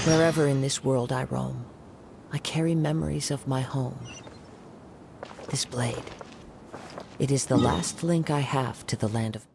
Wherever in this world I roam, I carry memories of my home. This blade, it is the last link I have to the land of...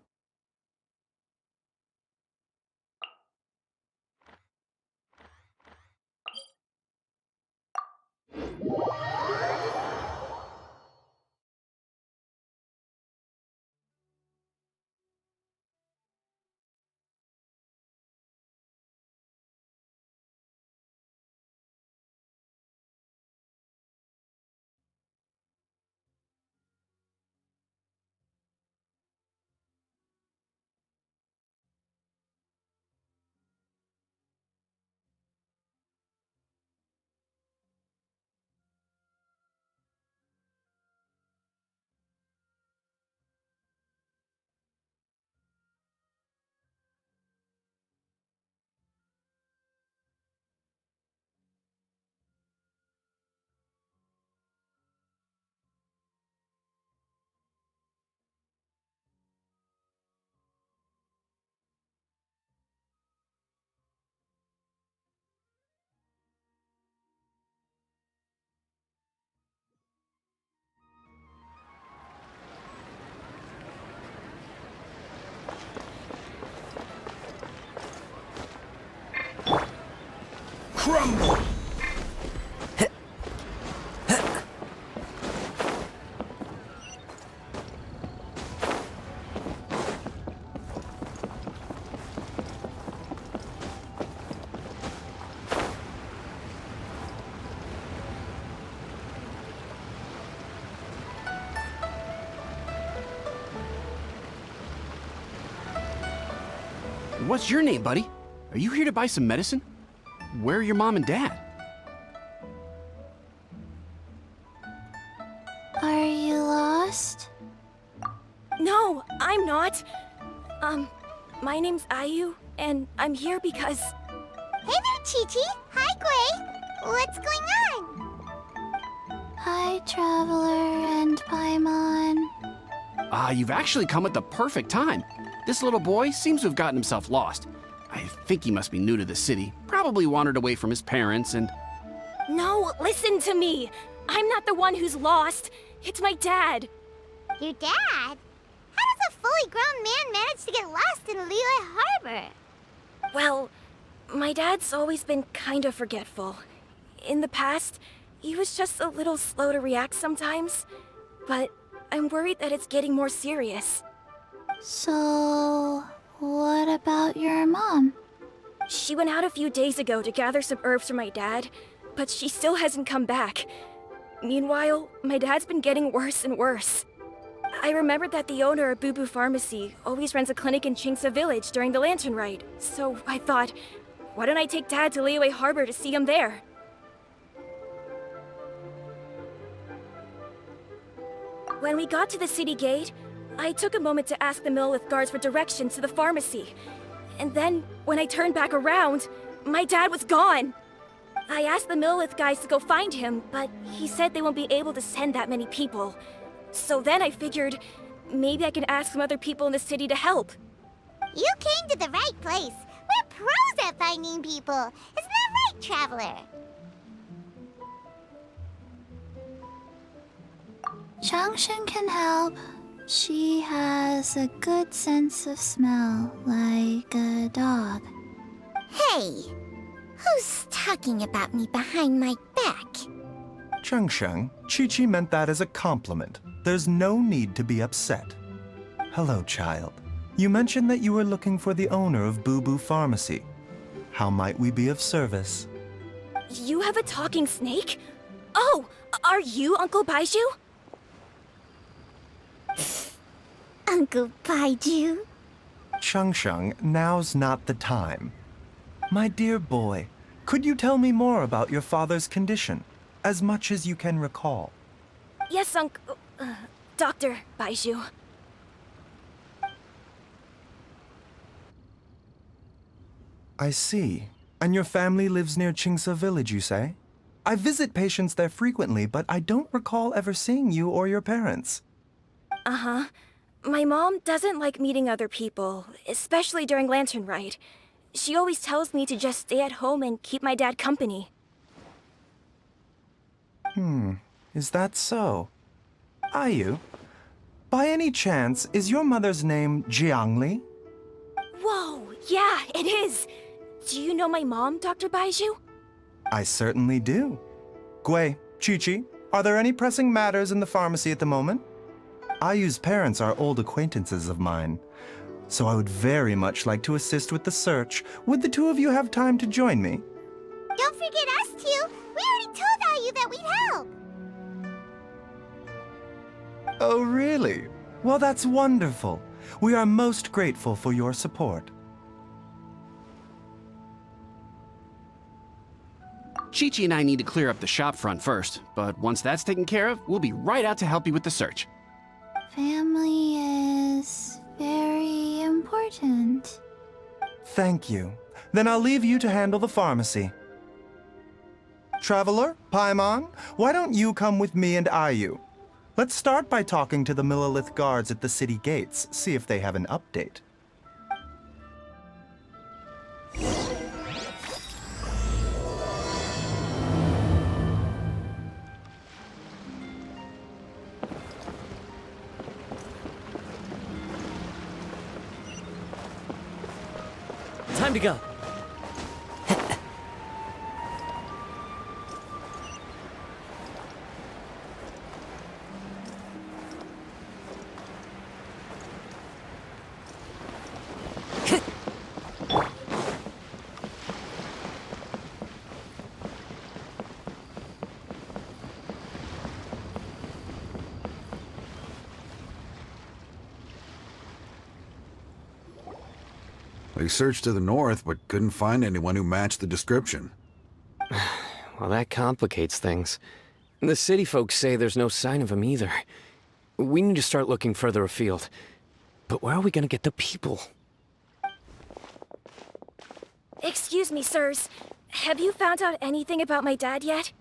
Crumble! What's your name, buddy? Are you here to buy some medicine? Where are your mom and dad? Are you lost? No, I'm not. My name's Ayu, and I'm here because... Hey there, Chi-Chi. Hi, Gray. What's going on? Hi, Traveler and Paimon. You've actually come at the perfect time. This little boy seems to have gotten himself lost. I think he must be new to the city. Probably wandered away from his parents and... No, listen to me. I'm not the one who's lost. It's my dad. Your dad? How does a fully grown man manage to get lost in Liyue Harbor? Well, my dad's always been kind of forgetful. In the past, he was just a little slow to react sometimes. But I'm worried that it's getting more serious. So, what about your mom? She went out a few days ago to gather some herbs for my dad, but she still hasn't come back. Meanwhile, my dad's been getting worse and worse. I remembered that the owner of Boo Boo Pharmacy always runs a clinic in Chingsa Village during the Lantern Rite, so I thought, why don't I take Dad to Liyue Harbor to see him there? When we got to the city gate, I took a moment to ask the Millith guards for directions to the pharmacy. And then, when I turned back around, my dad was gone. I asked the Millith guys to go find him, but he said they won't be able to send that many people. So then I figured, maybe I could ask some other people in the city to help. You came to the right place. We're pros at finding people. Isn't that right, Traveler? Changshen can help. She has a good sense of smell, like a dog. Hey, who's talking about me behind my back? Chengsheng, Chi-Chi meant that as a compliment. There's no need to be upset. Hello, child. You mentioned that you were looking for the owner of Boo Boo Pharmacy. How might we be of service? You have a talking snake? Oh, are you Uncle Baizhu? Uncle Baizhu? Chengsheng, now's not the time. My dear boy, could you tell me more about your father's condition, as much as you can recall? Yes, Dr. Baizhu. I see. And your family lives near Chingsa Village, you say? I visit patients there frequently, but I don't recall ever seeing you or your parents. Uh-huh. My mom doesn't like meeting other people, especially during Lantern Rite. She always tells me to just stay at home and keep my dad company. Is that so? Ayu, by any chance, is your mother's name Jiangli? Whoa, yeah, it is. Do you know my mom, Dr. Baizhu? I certainly do. Gui, Chi-Chi, are there any pressing matters in the pharmacy at the moment? Ayu's parents are old acquaintances of mine, so I would very much like to assist with the search. Would the two of you have time to join me? Don't forget us two. We already told Ayu that we'd help. Oh, really? Well, that's wonderful. We are most grateful for your support. Chi-Chi and I need to clear up the shop front first, but once that's taken care of, we'll be right out to help you with the search. Family is very important. Thank you. Then I'll leave you to handle the pharmacy. Traveler, Paimon, why don't you come with me and Ayu? Let's start by talking to the Millilith guards at the city gates, see if they have an update. Time to go. They searched to the north, but couldn't find anyone who matched the description. Well, that complicates things. The city folks say there's no sign of him either. We need to start looking further afield. But where are we gonna get the people? Excuse me, sirs. Have you found out anything about my dad yet?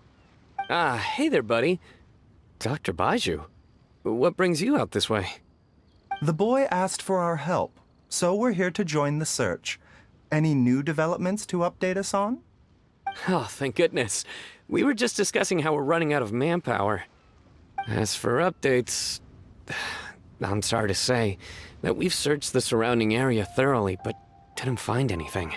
Ah, hey there, buddy. Dr. Baizhu. What brings you out this way? The boy asked for our help, so we're here to join the search. Any new developments to update us on? Oh, thank goodness. We were just discussing how we're running out of manpower. As for updates, I'm sorry to say that we've searched the surrounding area thoroughly, but didn't find anything.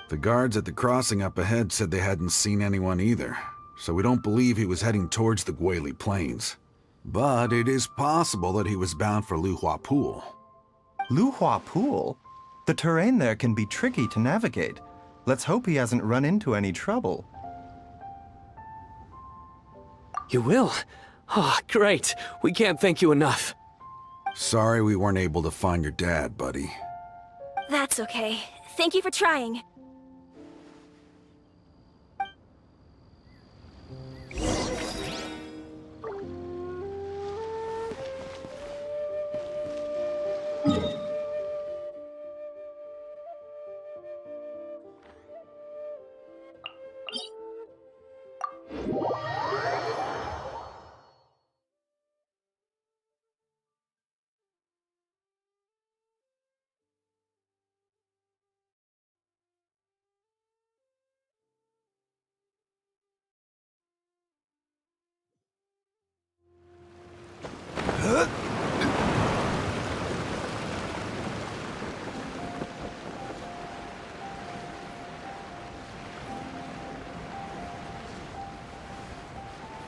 The guards at the crossing up ahead said they hadn't seen anyone either, so we don't believe he was heading towards the Guili Plains. But it is possible that he was bound for Luhua Pool. Luhua Pool? The terrain there can be tricky to navigate. Let's hope he hasn't run into any trouble. You will? Oh, great. We can't thank you enough. Sorry we weren't able to find your dad, buddy. That's okay. Thank you for trying.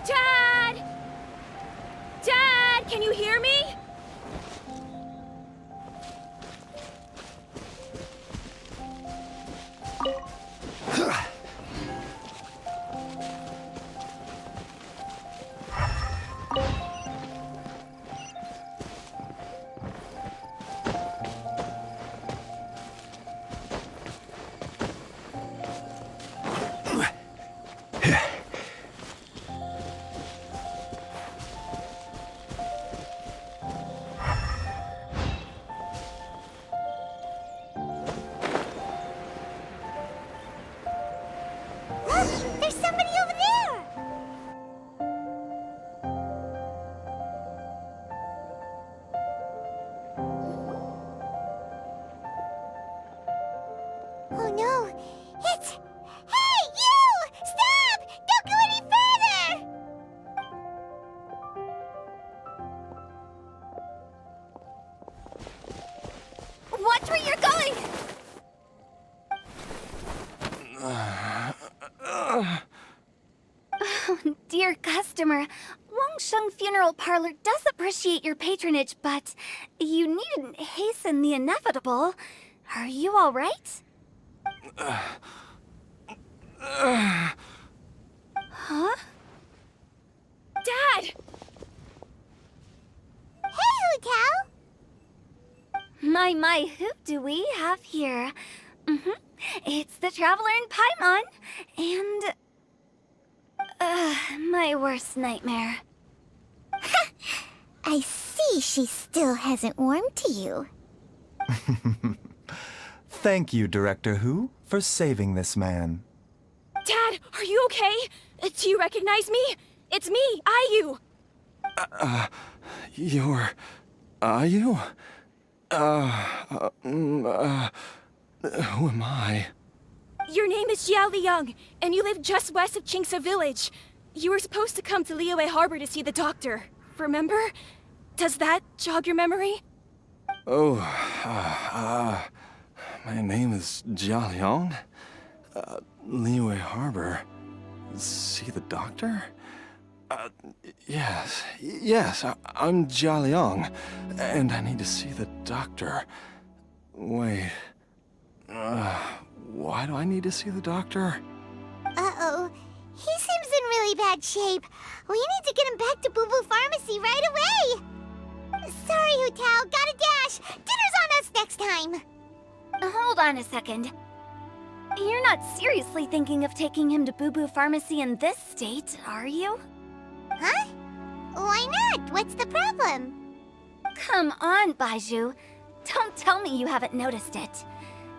Dad! Dad, can you hear me? Dear customer, Wangsheng Funeral Parlor does appreciate your patronage, but you needn't hasten the inevitable. Are you all right? Huh? Dad! Hey, Hotel! My, who do we have here? It's the Traveler in Paimon, and... my worst nightmare. I see she still hasn't warmed to you. Thank you, Director Who, for saving this man. Dad, are you okay? Do you recognize me? It's me, Ayu! You're... Are you? Who am I? Your name is Jiao Liang, and you live just west of Qingse Village. You were supposed to come to Liyue Harbor to see the doctor, remember? Does that jog your memory? Oh, my name is Jia Liang. Liyue Harbor. See the doctor? Yes, I'm Jia Liang, and I need to see the doctor. Wait, why do I need to see the doctor? Uh-oh. He seems in really bad shape. We need to get him back to Boo Boo Pharmacy right away. Sorry, Hutao. Gotta dash. Dinner's on us next time. Hold on a second. You're not seriously thinking of taking him to Boo Boo Pharmacy in this state, are you? Huh? Why not? What's the problem? Come on, Baizhu. Don't tell me you haven't noticed it.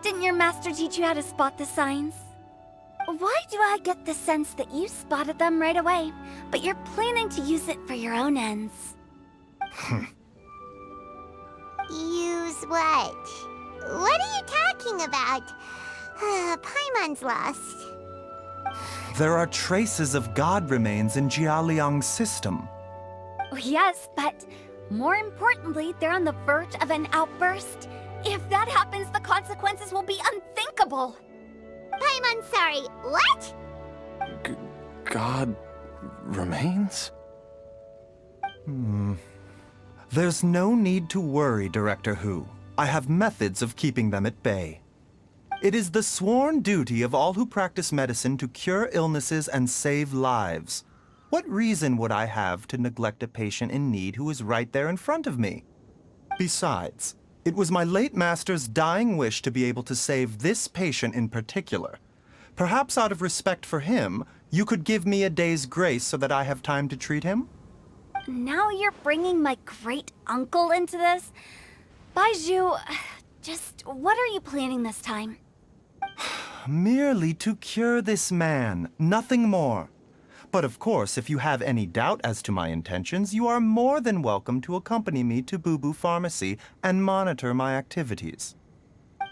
Didn't your master teach you how to spot the signs? Why do I get the sense that you spotted them right away, but you're planning to use it for your own ends? Use what? What are you talking about? Paimon's lost. There are traces of god remains in Jia Liang's system. Yes, but more importantly, they're on the verge of an outburst. If that happens, the consequences will be unthinkable. Paimon, sorry, what? God remains? There's no need to worry, Director Who. I have methods of keeping them at bay. It is the sworn duty of all who practice medicine to cure illnesses and save lives. What reason would I have to neglect a patient in need who is right there in front of me? Besides, it was my late master's dying wish to be able to save this patient in particular. Perhaps out of respect for him, you could give me a day's grace so that I have time to treat him? Now you're bringing my great-uncle into this? Baizhu, just what are you planning this time? Merely to cure this man, nothing more. But of course, if you have any doubt as to my intentions, you are more than welcome to accompany me to Boo Boo Pharmacy and monitor my activities.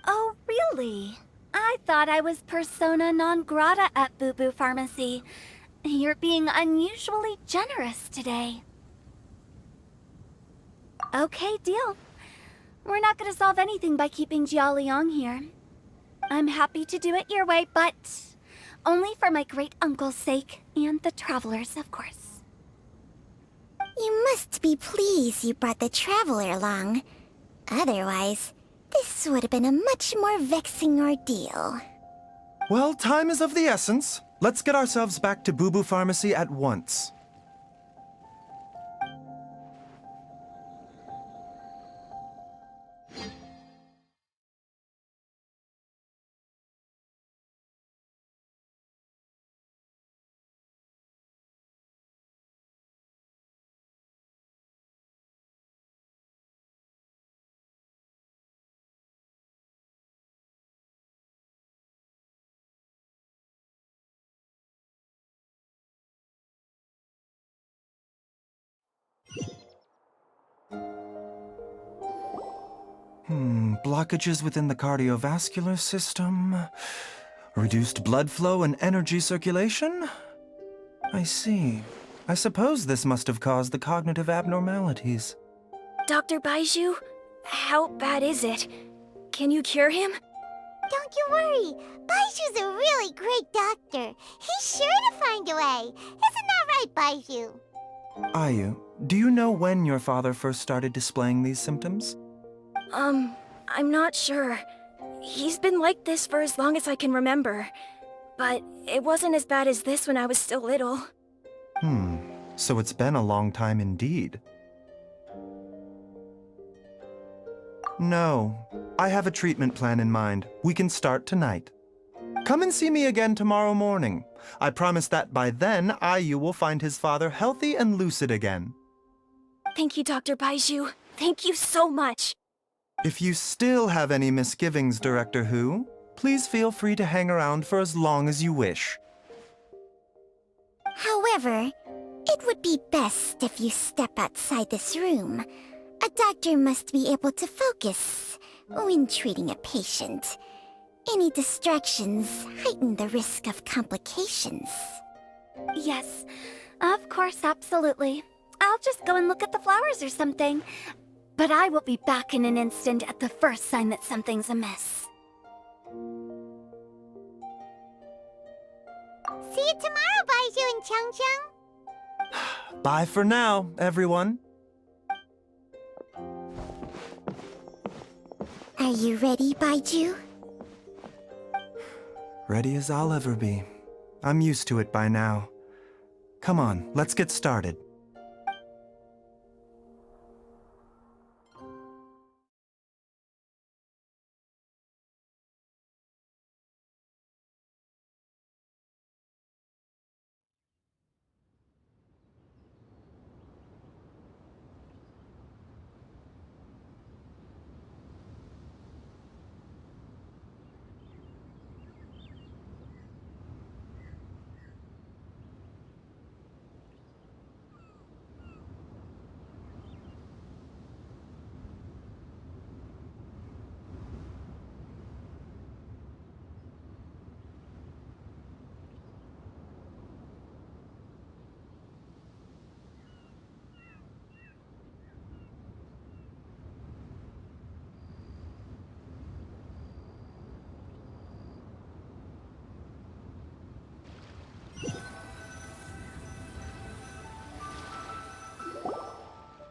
Oh, really? I thought I was persona non grata at Boo Boo Pharmacy. You're being unusually generous today. Okay, deal. We're not gonna solve anything by keeping Jiao Liang here. I'm happy to do it your way, but only for my great-uncle's sake, and the Traveler's, of course. You must be pleased you brought the Traveler along. Otherwise, this would have been a much more vexing ordeal. Well, time is of the essence. Let's get ourselves back to Boo Boo Pharmacy at once. Blockages within the cardiovascular system, reduced blood flow and energy circulation? I see. I suppose this must have caused the cognitive abnormalities. Dr. Baizhu, how bad is it? Can you cure him? Don't you worry. Baizhu's a really great doctor. He's sure to find a way. Isn't that right, Baizhu? Ayu, do you know when your father first started displaying these symptoms? I'm not sure. He's been like this for as long as I can remember. But it wasn't as bad as this when I was still little. So it's been a long time indeed. No, I have a treatment plan in mind. We can start tonight. Come and see me again tomorrow morning. I promise that by then, Ayu will find his father healthy and lucid again. Thank you, Dr. Baizhu. Thank you so much. If you still have any misgivings, Director Hu, please feel free to hang around for as long as you wish. However, it would be best if you step outside this room. A doctor must be able to focus when treating a patient. Any distractions heighten the risk of complications. Yes, of course, absolutely. I'll just go and look at the flowers or something. But I will be back in an instant at the first sign that something's amiss. See you tomorrow, Baizhu and Changcheng. Bye for now, everyone. Are you ready, Baizhu? Ready as I'll ever be. I'm used to it by now. Come on, let's get started.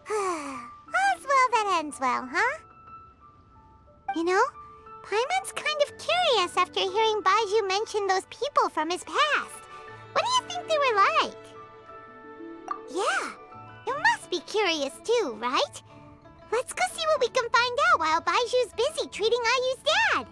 All's well that ends well, huh? You know, Paimon's kind of curious after hearing Baizhu mention those people from his past. What do you think they were like? Yeah, you must be curious too, right? Let's go see what we can find out while Baizhu's busy treating Ayu's dad.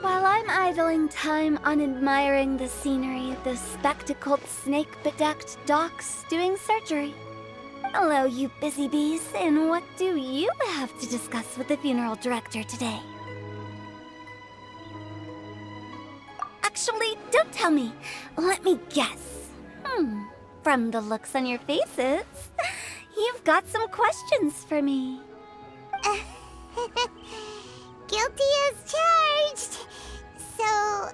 While I'm idling time on admiring the scenery, the spectacled snake-bedecked docs doing surgery. Hello, you busy bees, and what do you have to discuss with the funeral director today? Actually, don't tell me. Let me guess. From the looks on your faces, you've got some questions for me. Guilty as charged. So,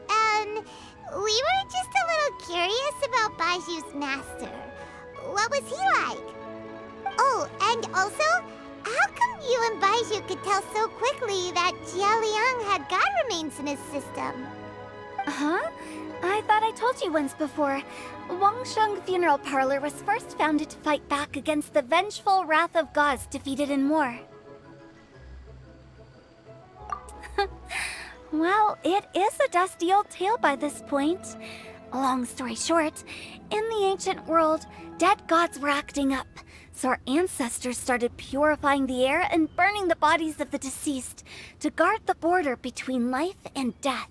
we were just a little curious about Baizhu's master. What was he like? Oh, and also, how come you and Baizhu could tell so quickly that Jia Liang had god remains in his system? Huh? I thought I told you once before. Wangsheng Funeral Parlor was first founded to fight back against the vengeful wrath of gods defeated in war. Well, it is a dusty old tale by this point. Long story short, in the ancient world, dead gods were acting up, so our ancestors started purifying the air and burning the bodies of the deceased to guard the border between life and death.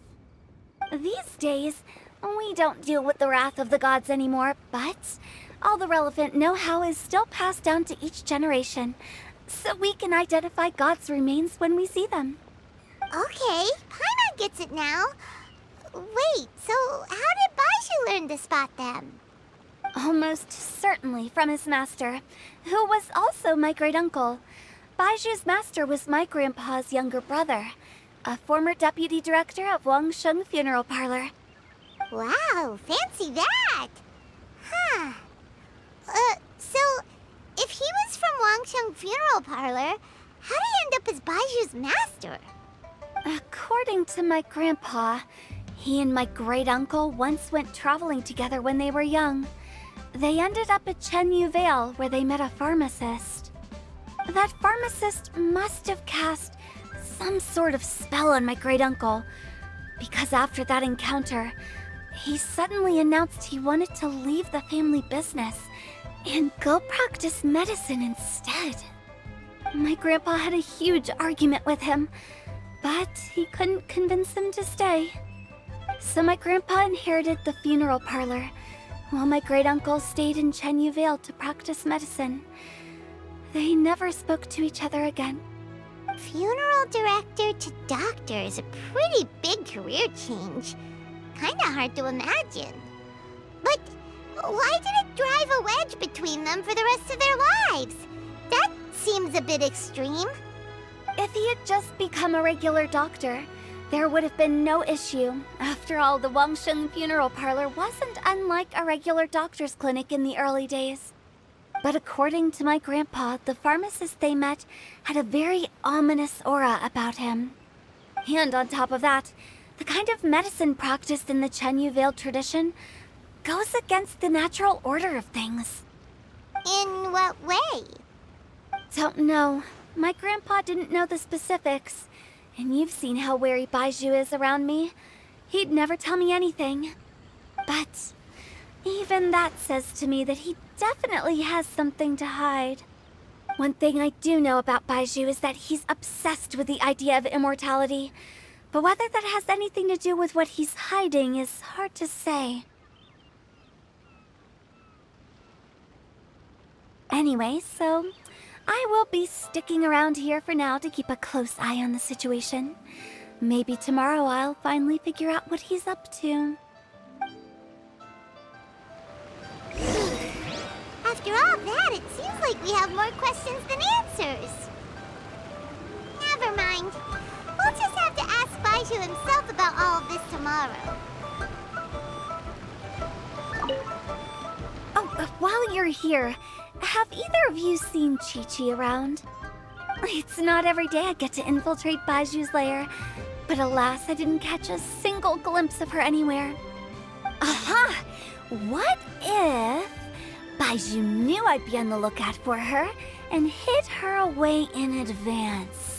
These days, we don't deal with the wrath of the gods anymore, but all the relevant know-how is still passed down to each generation, so we can identify gods' remains when we see them. Okay, Paimon gets it now. Wait, so how did Baizhu learn to spot them? Almost certainly from his master, who was also my great-uncle. Baizhu's master was my grandpa's younger brother, a former deputy director of Wangsheng Funeral Parlor. Wow, fancy that! Huh. So, if he was from Wangsheng Funeral Parlor, how did he end up as Baizhu's master? According to my grandpa, he and my great-uncle once went traveling together when they were young. They ended up at Chenyu Vale, where they met a pharmacist. That pharmacist must have cast some sort of spell on my great-uncle, because after that encounter, he suddenly announced he wanted to leave the family business and go practice medicine instead. My grandpa had a huge argument with him, but he couldn't convince him to stay. So my grandpa inherited the funeral parlor, while my great-uncle stayed in Chenyu Vale to practice medicine. They never spoke to each other again. Funeral director to doctor is a pretty big career change. Kinda hard to imagine. But why did it drive a wedge between them for the rest of their lives? That seems a bit extreme. If he had just become a regular doctor, there would have been no issue. After all, the Wangsheng Funeral Parlor wasn't unlike a regular doctor's clinic in the early days. But according to my grandpa, the pharmacist they met had a very ominous aura about him. And on top of that, the kind of medicine practiced in the Chenyu Vale tradition goes against the natural order of things. In what way? Don't know. My grandpa didn't know the specifics. And you've seen how wary Baizhu is around me. He'd never tell me anything. But even that says to me that he definitely has something to hide. One thing I do know about Baizhu is that he's obsessed with the idea of immortality. But whether that has anything to do with what he's hiding is hard to say. Anyway, so I will be sticking around here for now to keep a close eye on the situation. Maybe tomorrow I'll finally figure out what he's up to. After all that, it seems like we have more questions than answers. Never mind. We'll just have to ask Baizhu himself about all of this tomorrow. Oh, while you're here, have either of you seen Chi-Chi around? It's not every day I get to infiltrate Baizhu's lair, but alas, I didn't catch a single glimpse of her anywhere. Aha! What if Baizhu knew I'd be on the lookout for her and hid her away in advance?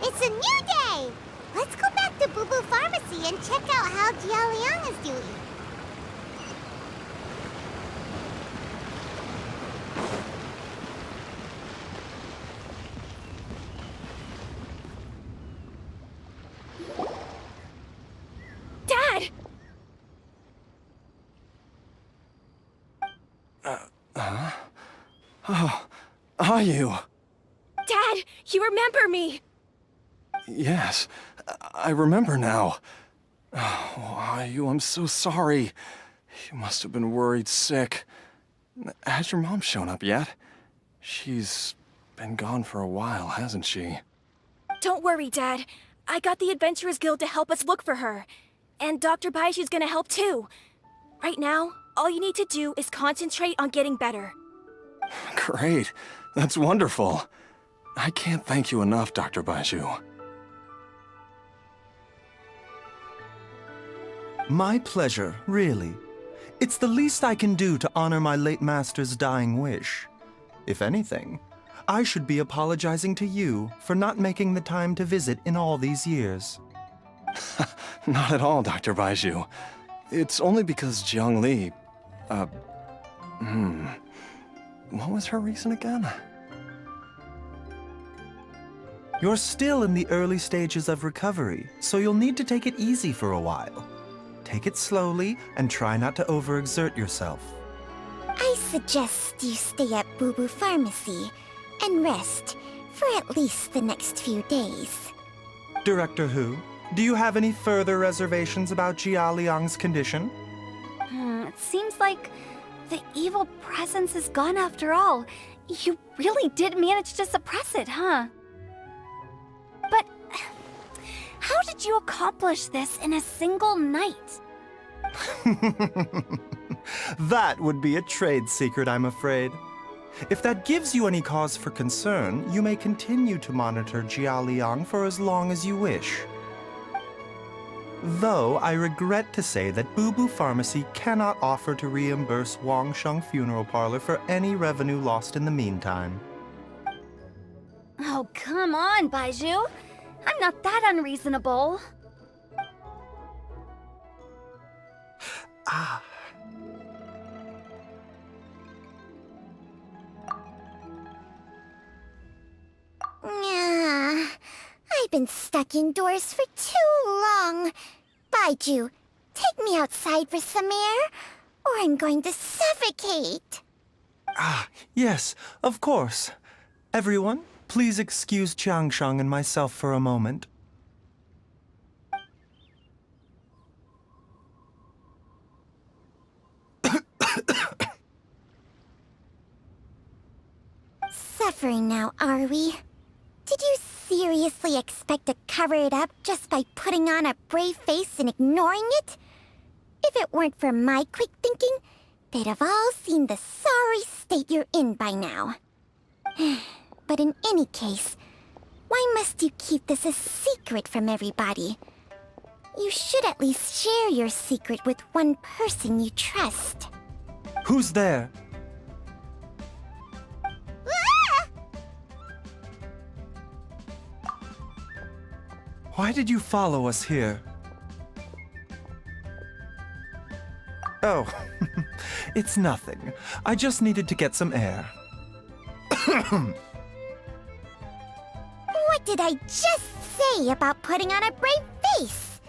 It's a new day! Let's go back to Boo Boo Pharmacy and check out how Jialiang is doing. Dad! Oh, are you? Dad, you remember me! Yes, I remember now. Oh, are you? I'm so sorry. You must have been worried sick. Has your mom shown up yet? She's been gone for a while, hasn't she? Don't worry, Dad. I got the Adventurers Guild to help us look for her. And Dr. Baizhu's gonna help too. Right now, all you need to do is concentrate on getting better. Great. That's wonderful. I can't thank you enough, Dr. Baizhu. My pleasure, really. It's the least I can do to honor my late master's dying wish. If anything, I should be apologizing to you for not making the time to visit in all these years. Not at all, Dr. Baizhu. It's only because Jiang Li... What was her reason again? You're still in the early stages of recovery, so you'll need to take it easy for a while. Take it slowly and try not to overexert yourself. I suggest you stay at Boo Boo Pharmacy and rest for at least the next few days. Director Hu, do you have any further reservations about Jia Liang's condition? It seems like the evil presence is gone after all. You really did manage to suppress it, huh? But how did you accomplish this in a single night? That would be a trade secret, I'm afraid. If that gives you any cause for concern, you may continue to monitor Jia Liang for as long as you wish. Though I regret to say that Boo Boo Pharmacy cannot offer to reimburse Wangsheng Funeral Parlor for any revenue lost in the meantime. Oh, come on, Baizhu. I'm not that unreasonable. I've been stuck indoors for too long. Baizhu, take me outside for some air, or I'm going to suffocate. Yes, of course. Everyone, please excuse Qiangsheng and myself for a moment. Suffering now, are we? Did you seriously expect to cover it up just by putting on a brave face and ignoring it? If it weren't for my quick thinking, they'd have all seen the sorry state you're in by now. But in any case, why must you keep this a secret from everybody? You should at least share your secret with one person you trust. Who's there? Why did you follow us here? Oh, it's nothing. I just needed to get some air. What did I just say about putting on a brave face?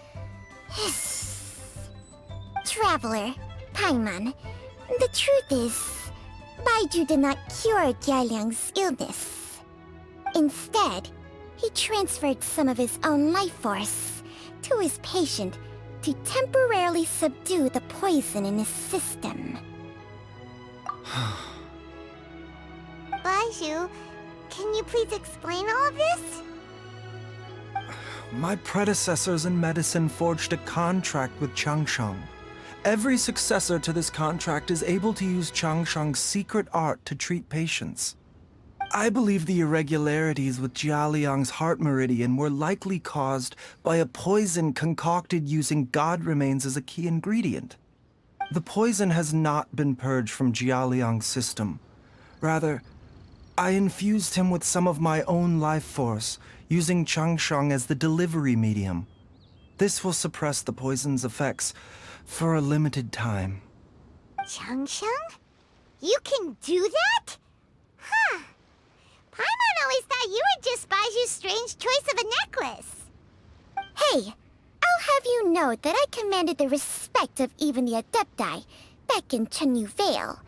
Traveler, Paimon, the truth is, Baizhu did not cure Jialiang's illness. Instead, he transferred some of his own life force to his patient to temporarily subdue the poison in his system. Baizhu, can you please explain all of this? My predecessors in medicine forged a contract with Changsheng. Every successor to this contract is able to use Changsheng's secret art to treat patients. I believe the irregularities with Jia Liang's heart meridian were likely caused by a poison concocted using god remains as a key ingredient. The poison has not been purged from Jia Liang's system. Rather, I infused him with some of my own life force, using Changsheng as the delivery medium. This will suppress the poison's effects for a limited time. Changsheng? You can do that? Huh. Paimon always thought you were just Baizhu's strange choice of a necklace. Hey, I'll have you know that I commanded the respect of even the Adepti back in Chenyu Vale.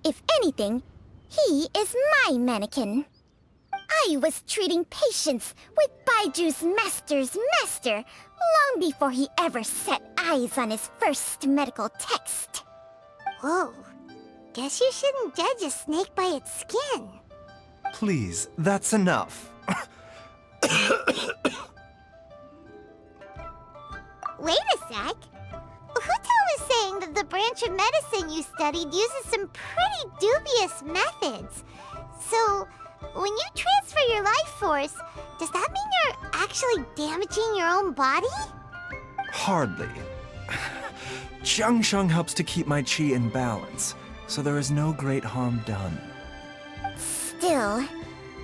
If anything, he is my mannequin. I was treating patients with Baiju's master's master long before he ever set eyes on his first medical text. Whoa, guess you shouldn't judge a snake by its skin. Please, that's enough. Wait a sec. Huto was saying that the branch of medicine you studied uses some pretty dubious methods. So, when you transfer your life force, does that mean you're actually damaging your own body? Hardly. Changsheng helps to keep my chi in balance, so there is no great harm done. Still,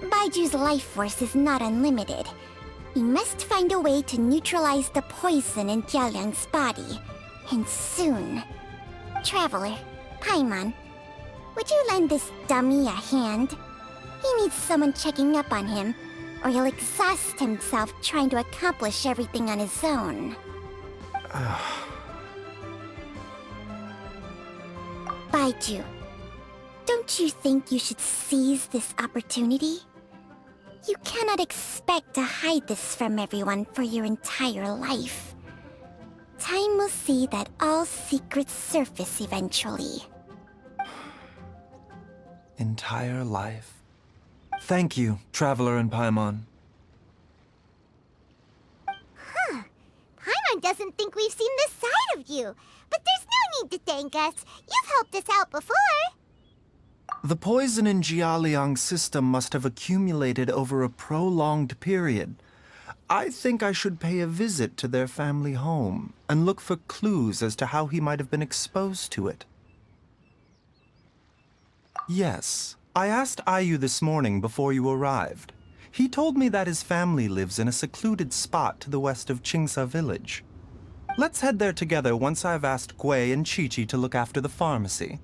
Baiju's life force is not unlimited. We must find a way to neutralize the poison in Jialiang's body. And soon. Traveler, Paimon, would you lend this dummy a hand? He needs someone checking up on him, or he'll exhaust himself trying to accomplish everything on his own. Baizhu, don't you think you should seize this opportunity? You cannot expect to hide this from everyone for your entire life. Time will see that all secrets surface eventually. Entire life. Thank you, Traveler and Paimon. Paimon doesn't think we've seen this side of you. But there's no need to thank us. You've helped us out before. The poison in Jialiang's system must have accumulated over a prolonged period. I think I should pay a visit to their family home and look for clues as to how he might have been exposed to it. Yes, I asked Ayu this morning before you arrived. He told me that his family lives in a secluded spot to the west of Qingsa village. Let's head there together once I've asked Gui and Qiqi to look after the pharmacy.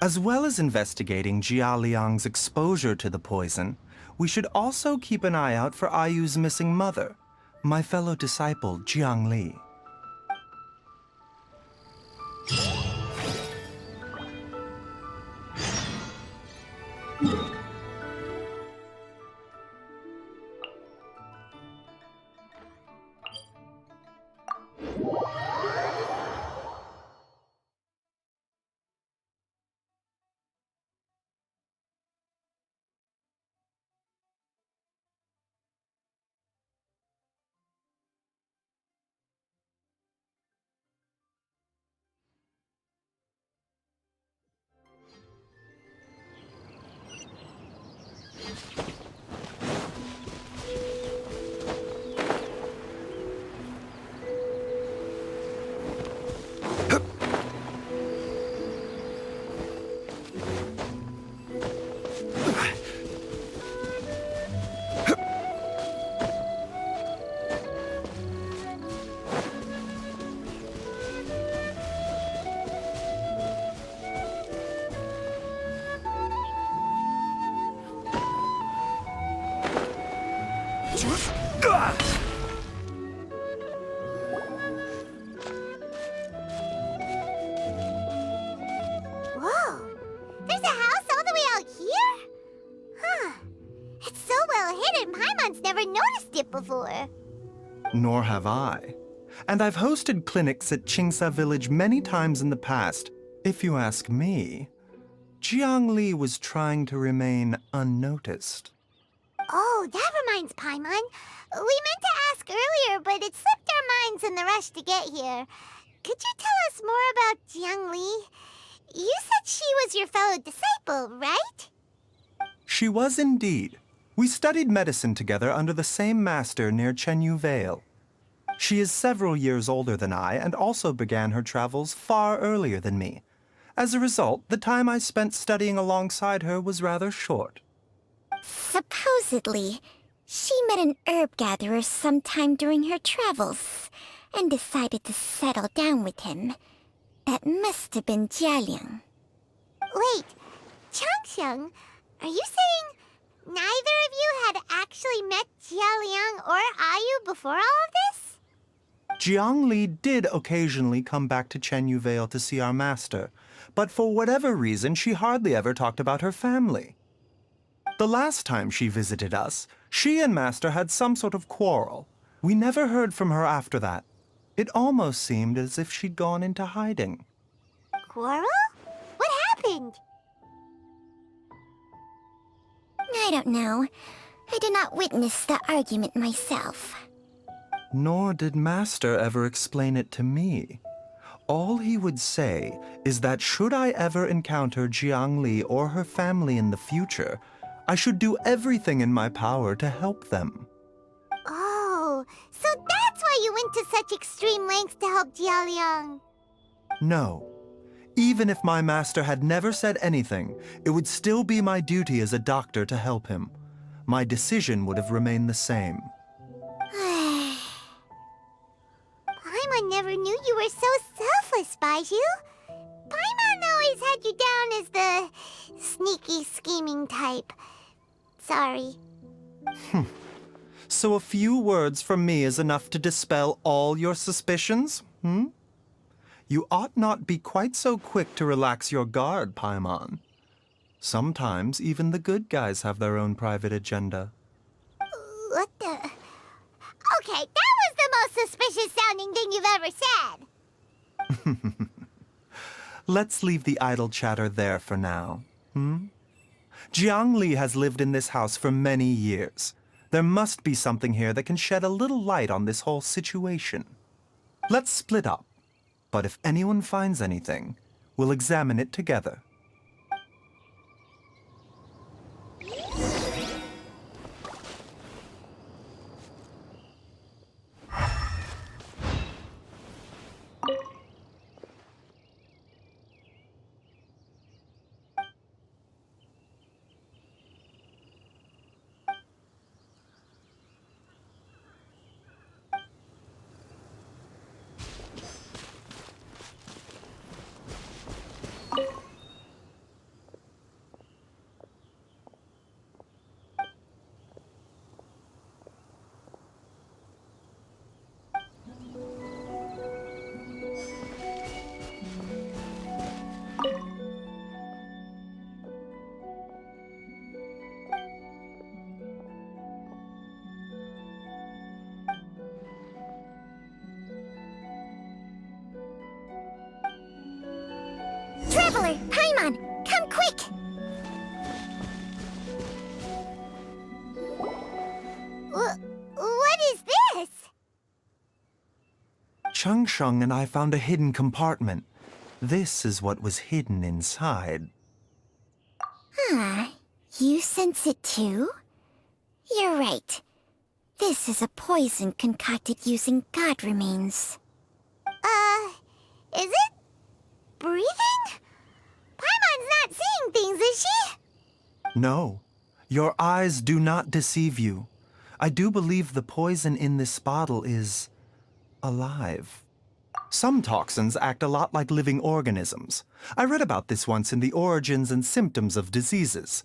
As well as investigating Jialiang's exposure to the poison, we should also keep an eye out for Ayu's missing mother, my fellow disciple Jiangli. Whoa! There's a house all the way out here? Huh. It's so well hidden, Paimon's never noticed it before. Nor have I. And I've hosted clinics at Qingsa village many times in the past. If you ask me, Jiangli was trying to remain unnoticed. Oh, that reminds Paimon. We meant to ask earlier, but it slipped our minds in the rush to get here. Could you tell us more about Jiangli? You said she was your fellow disciple, right? She was indeed. We studied medicine together under the same master near Chenyu Vale. She is several years older than I and also began her travels far earlier than me. As a result, the time I spent studying alongside her was rather short. Supposedly, she met an herb gatherer sometime during her travels and decided to settle down with him. That must have been Jialiang. Wait, Changxiang, are you saying neither of you had actually met Jialiang or Ayu before all of this? Jiangli did occasionally come back to Chenyu Vale to see our master, but for whatever reason, she hardly ever talked about her family. The last time she visited us, she and Master had some sort of quarrel. We never heard from her after that. It almost seemed as if she'd gone into hiding. Quarrel? What happened? I don't know. I did not witness the argument myself. Nor did Master ever explain it to me. All he would say is that should I ever encounter Jiangli or her family in the future, I should do everything in my power to help them. Oh, so that's why you went to such extreme lengths to help Jialiang. No. Even if my master had never said anything, it would still be my duty as a doctor to help him. My decision would have remained the same. Paimon never knew you were so selfless, Baizhu. Paimon always had you down as the sneaky, scheming type. Sorry. So a few words from me is enough to dispel all your suspicions, You ought not be quite so quick to relax your guard, Paimon. Sometimes even the good guys have their own private agenda. What the... Okay, that was the most suspicious sounding thing you've ever said. Let's leave the idle chatter there for now, Jiang Li has lived in this house for many years. There must be something here that can shed a little light on this whole situation. Let's split up. But if anyone finds anything, we'll examine it together. Traveler, Paimon, come quick! What is this? Changsheng and I found a hidden compartment. This is what was hidden inside. You sense it too? You're right. This is a poison concocted using god remains. Is it? Breathing? Paimon's not seeing things, is she? No, your eyes do not deceive you. I do believe the poison in this bottle is alive. Some toxins act a lot like living organisms. I read about this once in the Origins and Symptoms of Diseases.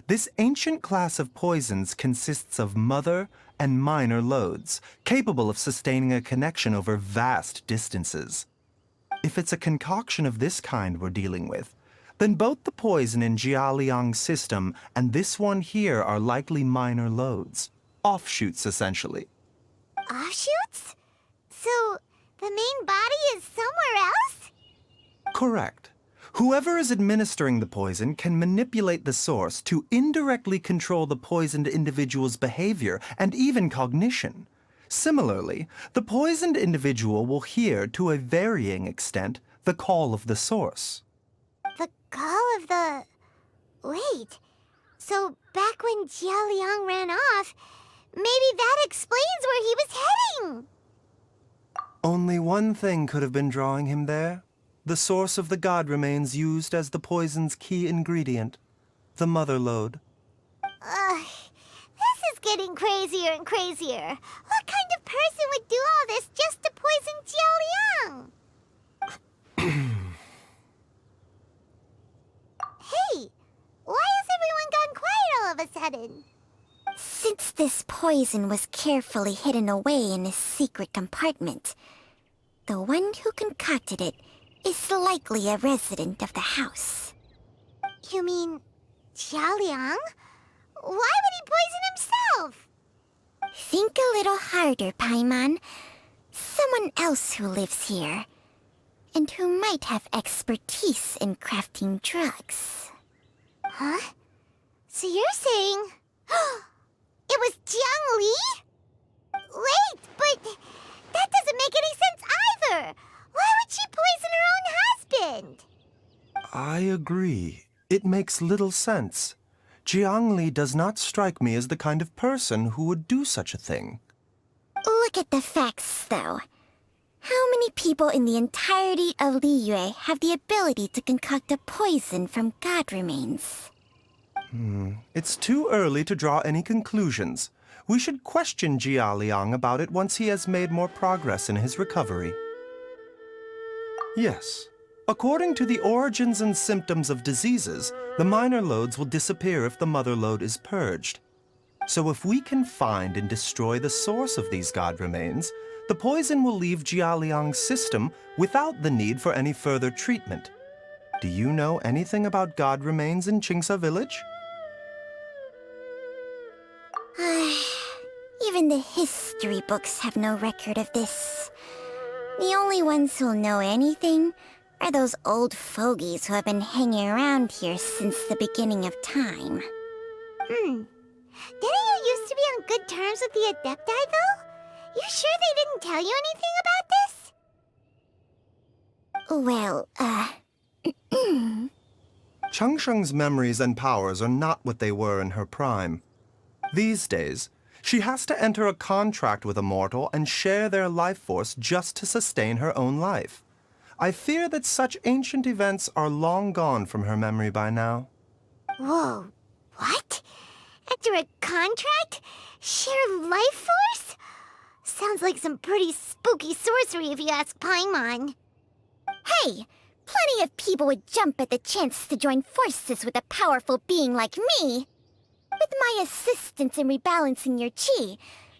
This ancient class of poisons consists of mother and minor loads, capable of sustaining a connection over vast distances. If it's a concoction of this kind we're dealing with, then both the poison in Jialiang's system and this one here are likely minor loads. Offshoots, essentially. Offshoots? So, the main body is somewhere else? Correct. Whoever is administering the poison can manipulate the source to indirectly control the poisoned individual's behavior and even cognition. Similarly, the poisoned individual will hear, to a varying extent, the call of the source. The call of the... Wait. So, back when Jialiang ran off, maybe that explains where he was heading! Only one thing could have been drawing him there. The source of the god remains used as the poison's key ingredient, the mother lode. This is getting crazier and crazier. What kind of person would do all this just to poison Jialiang? Hey, why has everyone gone quiet all of a sudden? Since this poison was carefully hidden away in a secret compartment, the one who concocted it is likely a resident of the house. You mean Jialiang? Why would he poison himself? Think a little harder, Paimon. Someone else who lives here, and who might have expertise in crafting drugs. Huh? So you're saying... it was Jiang Li? Wait, but that doesn't make any sense either! Why would she poison her own husband? I agree. It makes little sense. Jiang Li does not strike me as the kind of person who would do such a thing. Look at the facts, though. How many people in the entirety of Liyue have the ability to concoct a poison from god remains? It's too early to draw any conclusions. We should question Jia Liang about it once he has made more progress in his recovery. Yes. According to the origins and symptoms of diseases, the minor loads will disappear if the mother load is purged. So if we can find and destroy the source of these god remains, the poison will leave Jia Liang's system without the need for any further treatment. Do you know anything about god remains in Qingsa village? Even the history books have no record of this. The only ones who'll know anything are those old fogies who have been hanging around here since the beginning of time. Didn't you used to be on good terms with the Adepti, though? You sure they didn't tell you anything about this? Well, Changsheng's memories and powers are not what they were in her prime. These days, she has to enter a contract with a mortal and share their life force just to sustain her own life. I fear that such ancient events are long gone from her memory by now. Whoa, what? Enter a contract? Share life force? Sounds like some pretty spooky sorcery if you ask Paimon. Hey, plenty of people would jump at the chance to join forces with a powerful being like me. With my assistance in rebalancing your chi,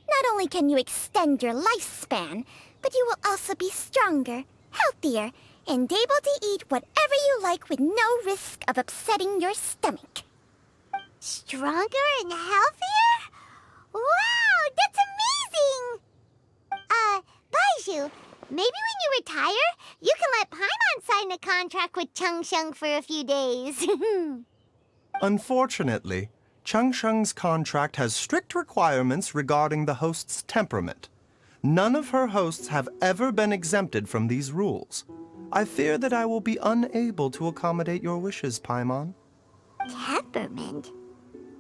not only can you extend your lifespan, but you will also be stronger, healthier, and able to eat whatever you like with no risk of upsetting your stomach. Stronger and healthier? Wow, that's amazing! Baizhu, maybe when you retire, you can let Paimon sign a contract with Changsheng for a few days. Unfortunately, Changsheng's contract has strict requirements regarding the host's temperament. None of her hosts have ever been exempted from these rules. I fear that I will be unable to accommodate your wishes, Paimon. Temperament?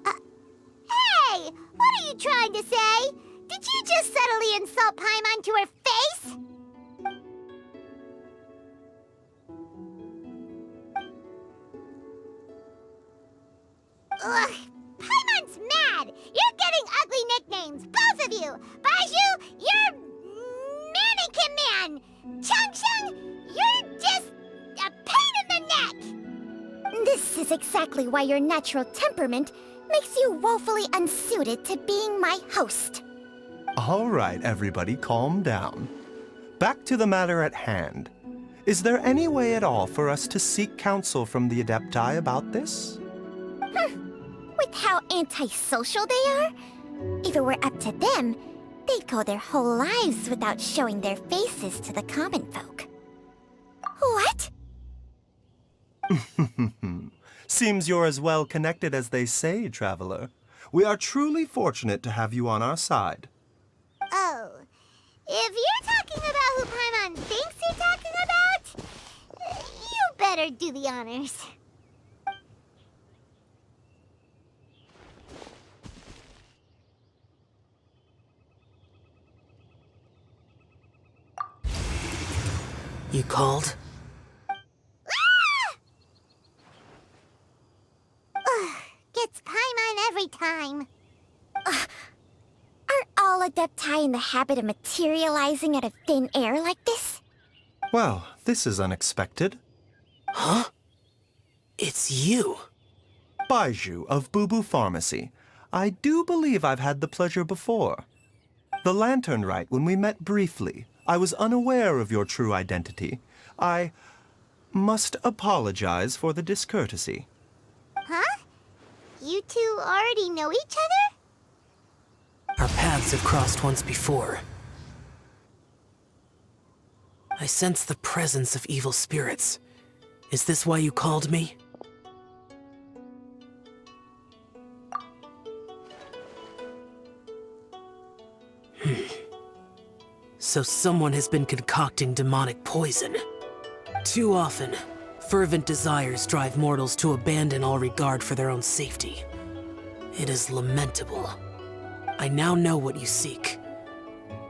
Hey! What are you trying to say? Did you just subtly insult Paimon to her face? Ugh! Paimon's mad! You're getting ugly nicknames, both of you! Baizhu, you're Mannequin Man! Changsheng, you're just a pain in the neck! This is exactly why your natural temperament makes you woefully unsuited to being my host. All right, everybody, calm down. Back to the matter at hand. Is there any way at all for us to seek counsel from the Adepti about this? With how antisocial they are, if it were up to them, they'd go their whole lives without showing their faces to the common folk. What? Seems you're as well connected as they say, traveler. We are truly fortunate to have you on our side. Oh, if you're talking about who Paimon thinks you're talking about, you better do the honors. You called? Gets Paimon every time. Aren't all Adepti in the habit of materializing out of thin air like this? Well, this is unexpected. Huh? It's you. Baizhu of Bubu Pharmacy. I do believe I've had the pleasure before. The Lantern Rite, when we met briefly, I was unaware of your true identity. I must apologize for the discourtesy. Huh? You two already know each other? Our paths have crossed once before. I sense the presence of evil spirits. Is this why you called me? So someone has been concocting demonic poison. Too often, fervent desires drive mortals to abandon all regard for their own safety. It is lamentable. I now know what you seek.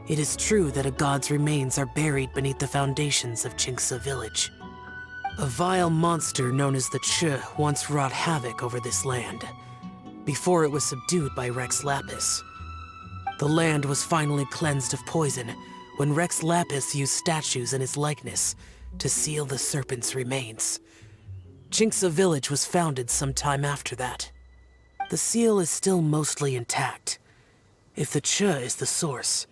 It is true that a god's remains are buried beneath the foundations of Jinxa village. A vile monster known as the Ch once wrought havoc over this land, before it was subdued by Rex Lapis. The land was finally cleansed of poison when Rex Lapis used statues in his likeness to seal the serpent's remains. Jinxa village was founded some time after that. The seal is still mostly intact. If the Ch is the source,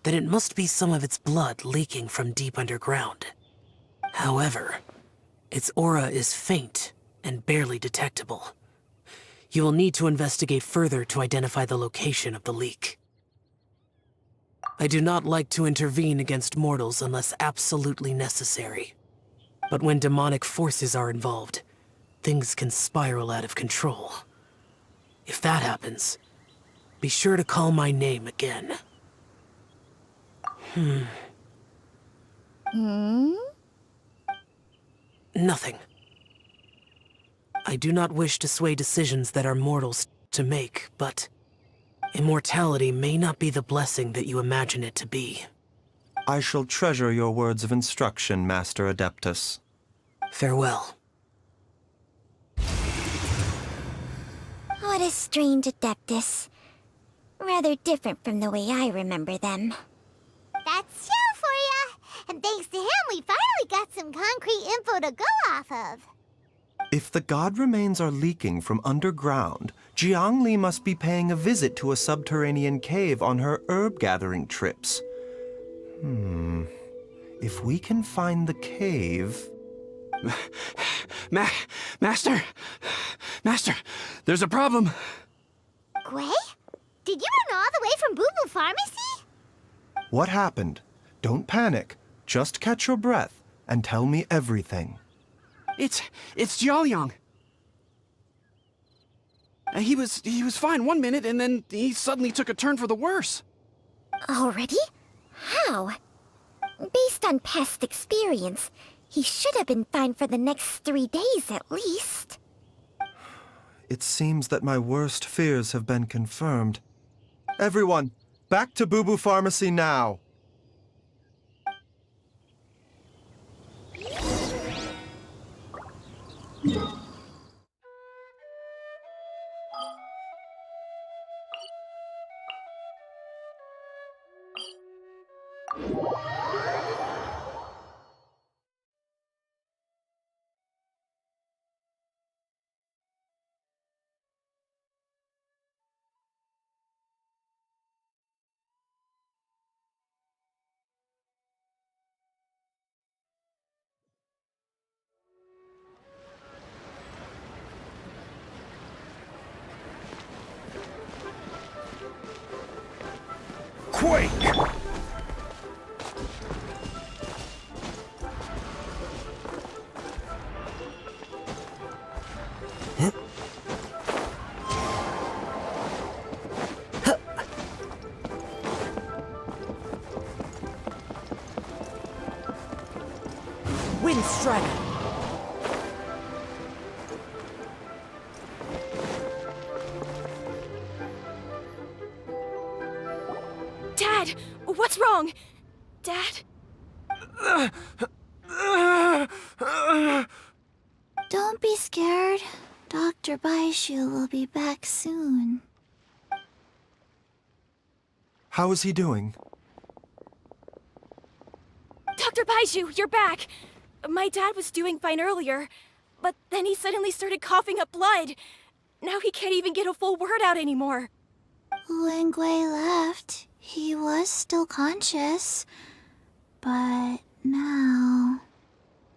then it must be some of its blood leaking from deep underground. However, its aura is faint and barely detectable. You will need to investigate further to identify the location of the leak. I do not like to intervene against mortals unless absolutely necessary. But when demonic forces are involved, things can spiral out of control. If that happens, be sure to call my name again. Nothing. I do not wish to sway decisions that are mortals to make, but immortality may not be the blessing that you imagine it to be. I shall treasure your words of instruction, Master Adeptus. Farewell. What a strange Adeptus. Rather different from the way I remember them. That's Xiao for ya! And thanks to him, we finally got some concrete info to go off of. If the god remains are leaking from underground, Jiangli must be paying a visit to a subterranean cave on her herb-gathering trips. If we can find the cave... Master! Master, there's a problem. Gwei? Did you run all the way from Boo Boo Pharmacy? What happened? Don't panic. Just catch your breath and tell me everything. It's Jiaoliang. He was fine one minute, and then he suddenly took a turn for the worse. Already? How? Based on past experience, he should have been fine for the next 3 days at least. It seems that my worst fears have been confirmed. Everyone, back to Boo Boo Pharmacy now! Quake! Wind Strider! Dad! What's wrong? Dad? Don't be scared. Dr. Baizhu will be back soon. How is he doing? Dr. Baizhu, you're back! My dad was doing fine earlier, but then he suddenly started coughing up blood. Now he can't even get a full word out anymore. When Gwei left, he was still conscious. But now...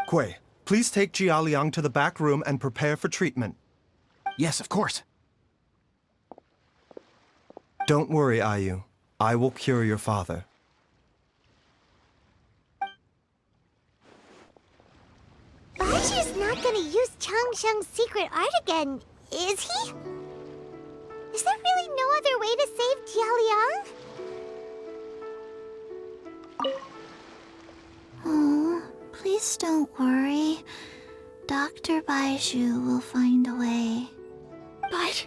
Gwei, please take Jiaoliang to the back room and prepare for treatment. Yes, of course. Don't worry, Ayu. I will cure your father. Baizhu's not gonna use Changsheng's secret art again, is he? Is there really no other way to save Jiaoliang? Oh, please don't worry. Dr. Baizhu will find a way. But...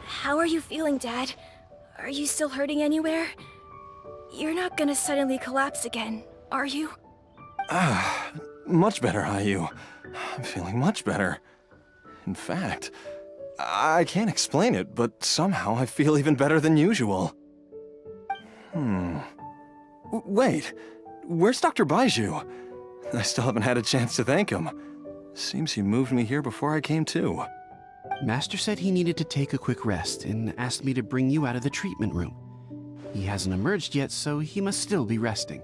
How are you feeling, Dad? Are you still hurting anywhere? You're not gonna suddenly collapse again, are you? Much better, Ayu. I'm feeling much better. In fact, I can't explain it, but somehow I feel even better than usual. Wait, where's Dr. Baizhu? I still haven't had a chance to thank him. Seems he moved me here before I came to. Master said he needed to take a quick rest and asked me to bring you out of the treatment room. He hasn't emerged yet, so he must still be resting.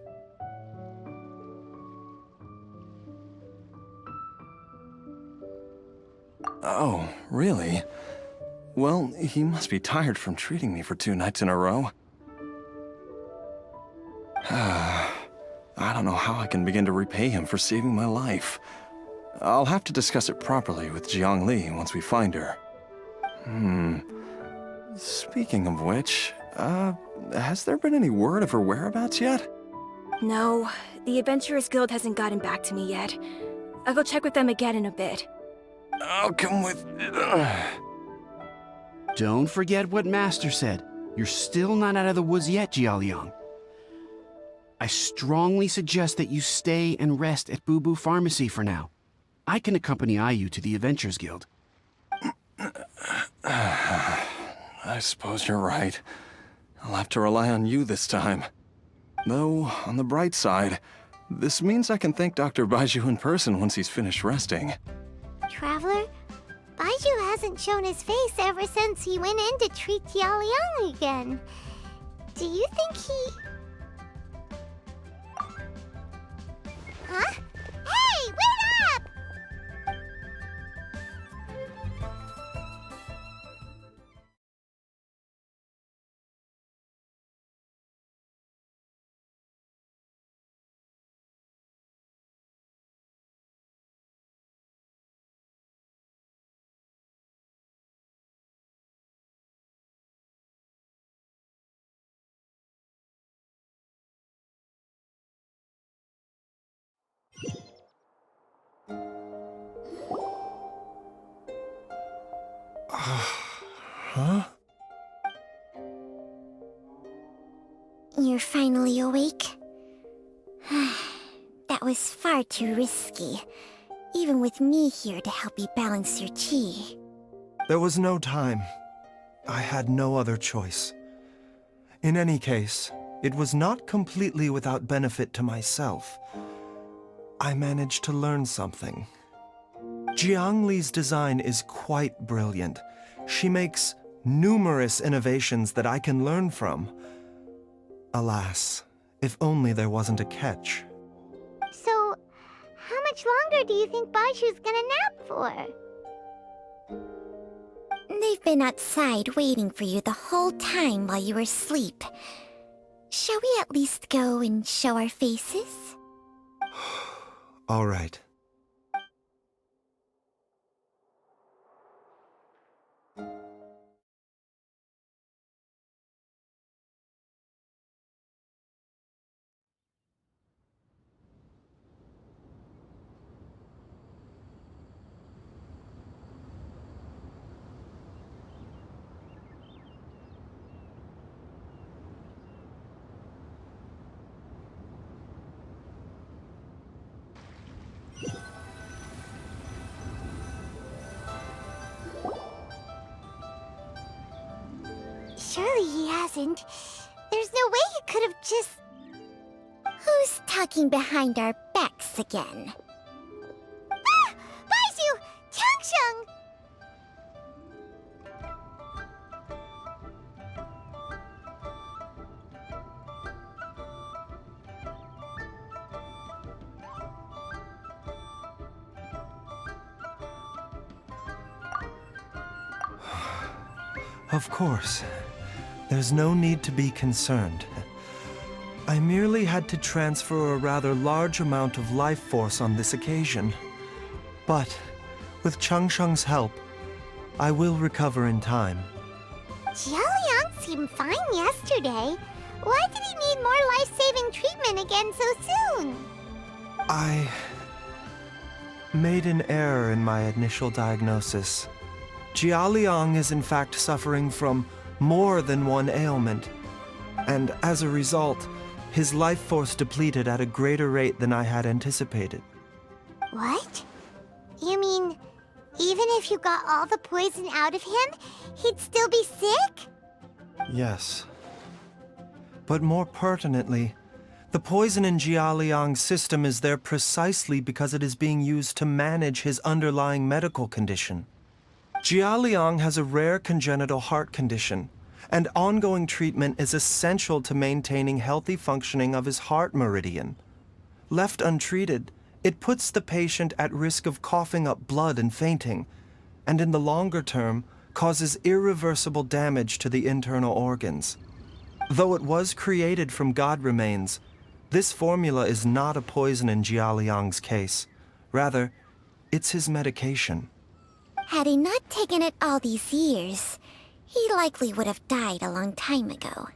Oh, really? Well, he must be tired from treating me for 2 nights in a row. I don't know how I can begin to repay him for saving my life. I'll have to discuss it properly with Jiangli once we find her. Speaking of which, has there been any word of her whereabouts yet? No, the Adventurers Guild hasn't gotten back to me yet. I'll go check with them again in a bit. I'll come with... Don't forget what Master said. You're still not out of the woods yet, Jialiang. I strongly suggest that you stay and rest at Boo Boo Pharmacy for now. I can accompany Ayu to the Adventurers Guild. I suppose you're right. I'll have to rely on you this time. Though, on the bright side, this means I can thank Dr. Baizhu in person once he's finished resting. Traveler, Baizhu hasn't shown his face ever since he went in to treat Jialiang again. Do you think he... Huh? Hey, wait up! Huh? You're finally awake? That was far too risky, even with me here to help you balance your chi. There was no time. I had no other choice. In any case, it was not completely without benefit to myself. I managed to learn something. Jiangli's design is quite brilliant. She makes numerous innovations that I can learn from. Alas, if only there wasn't a catch. So, how much longer do you think Baizhu's gonna nap for? They've been outside waiting for you the whole time while you were asleep. Shall we at least go and show our faces? All right. Surely he hasn't. There's no way he could have just... Who's talking behind our backs again? Ah! Baizhu! Changsheng! Of course. There's no need to be concerned. I merely had to transfer a rather large amount of life force on this occasion. But, with Changsheng's help, I will recover in time. Jialiang seemed fine yesterday. Why did he need more life-saving treatment again so soon? I made an error in my initial diagnosis. Jialiang is in fact suffering from more than one ailment, and as a result, his life force depleted at a greater rate than I had anticipated. What? You mean, even if you got all the poison out of him, he'd still be sick? Yes. But more pertinently, the poison in Jialiang's system is there precisely because it is being used to manage his underlying medical condition. Jialiang has a rare congenital heart condition, and ongoing treatment is essential to maintaining healthy functioning of his heart meridian. Left untreated, it puts the patient at risk of coughing up blood and fainting, and in the longer term, causes irreversible damage to the internal organs. Though it was created from god remains, this formula is not a poison in Jialiang's case. Rather, it's his medication. Had he not taken it all these years, he likely would have died a long time ago.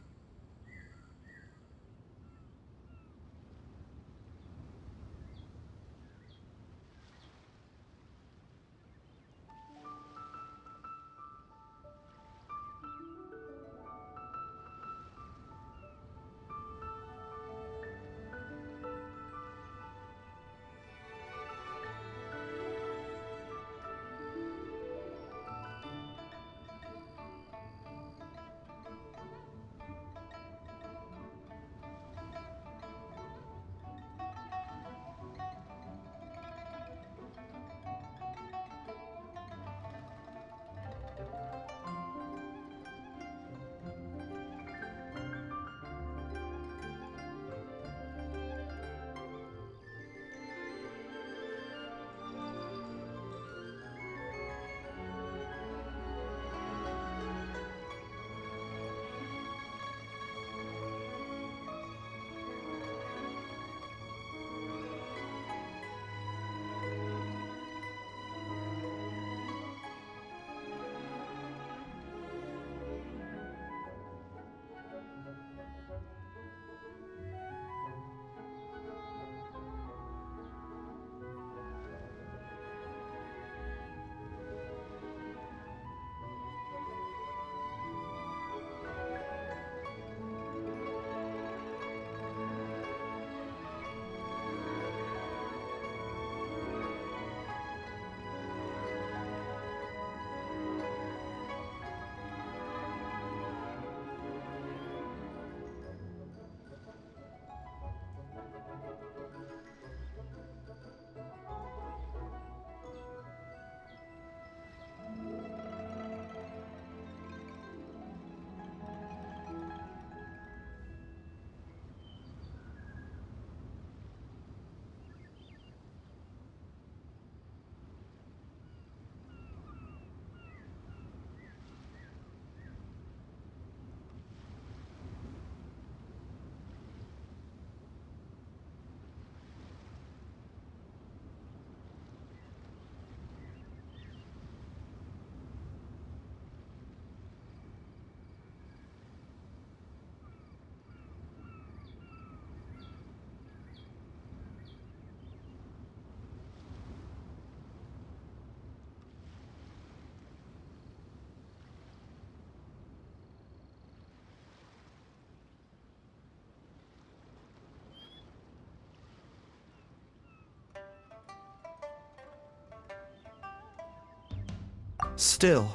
Still,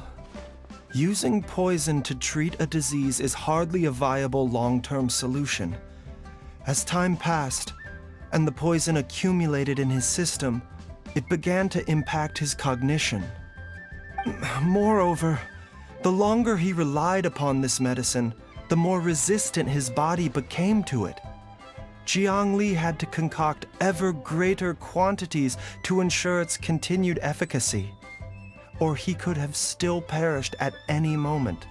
using poison to treat a disease is hardly a viable long-term solution. As time passed, and the poison accumulated in his system, it began to impact his cognition. Moreover, the longer he relied upon this medicine, the more resistant his body became to it. Jiang Li had to concoct ever greater quantities to ensure its continued efficacy, or he could have still perished at any moment.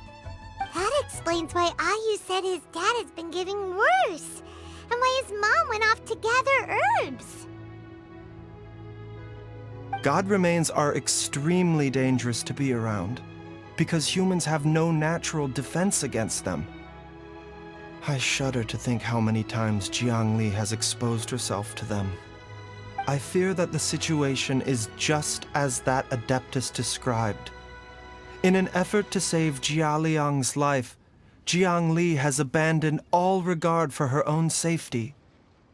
That explains why Ayu said his dad has been getting worse, and why his mom went off to gather herbs. God remains are extremely dangerous to be around, because humans have no natural defense against them. I shudder to think how many times Jiang Li has exposed herself to them. I fear that the situation is just as that Adeptus described. In an effort to save Jialiang's life, Jiang Li has abandoned all regard for her own safety.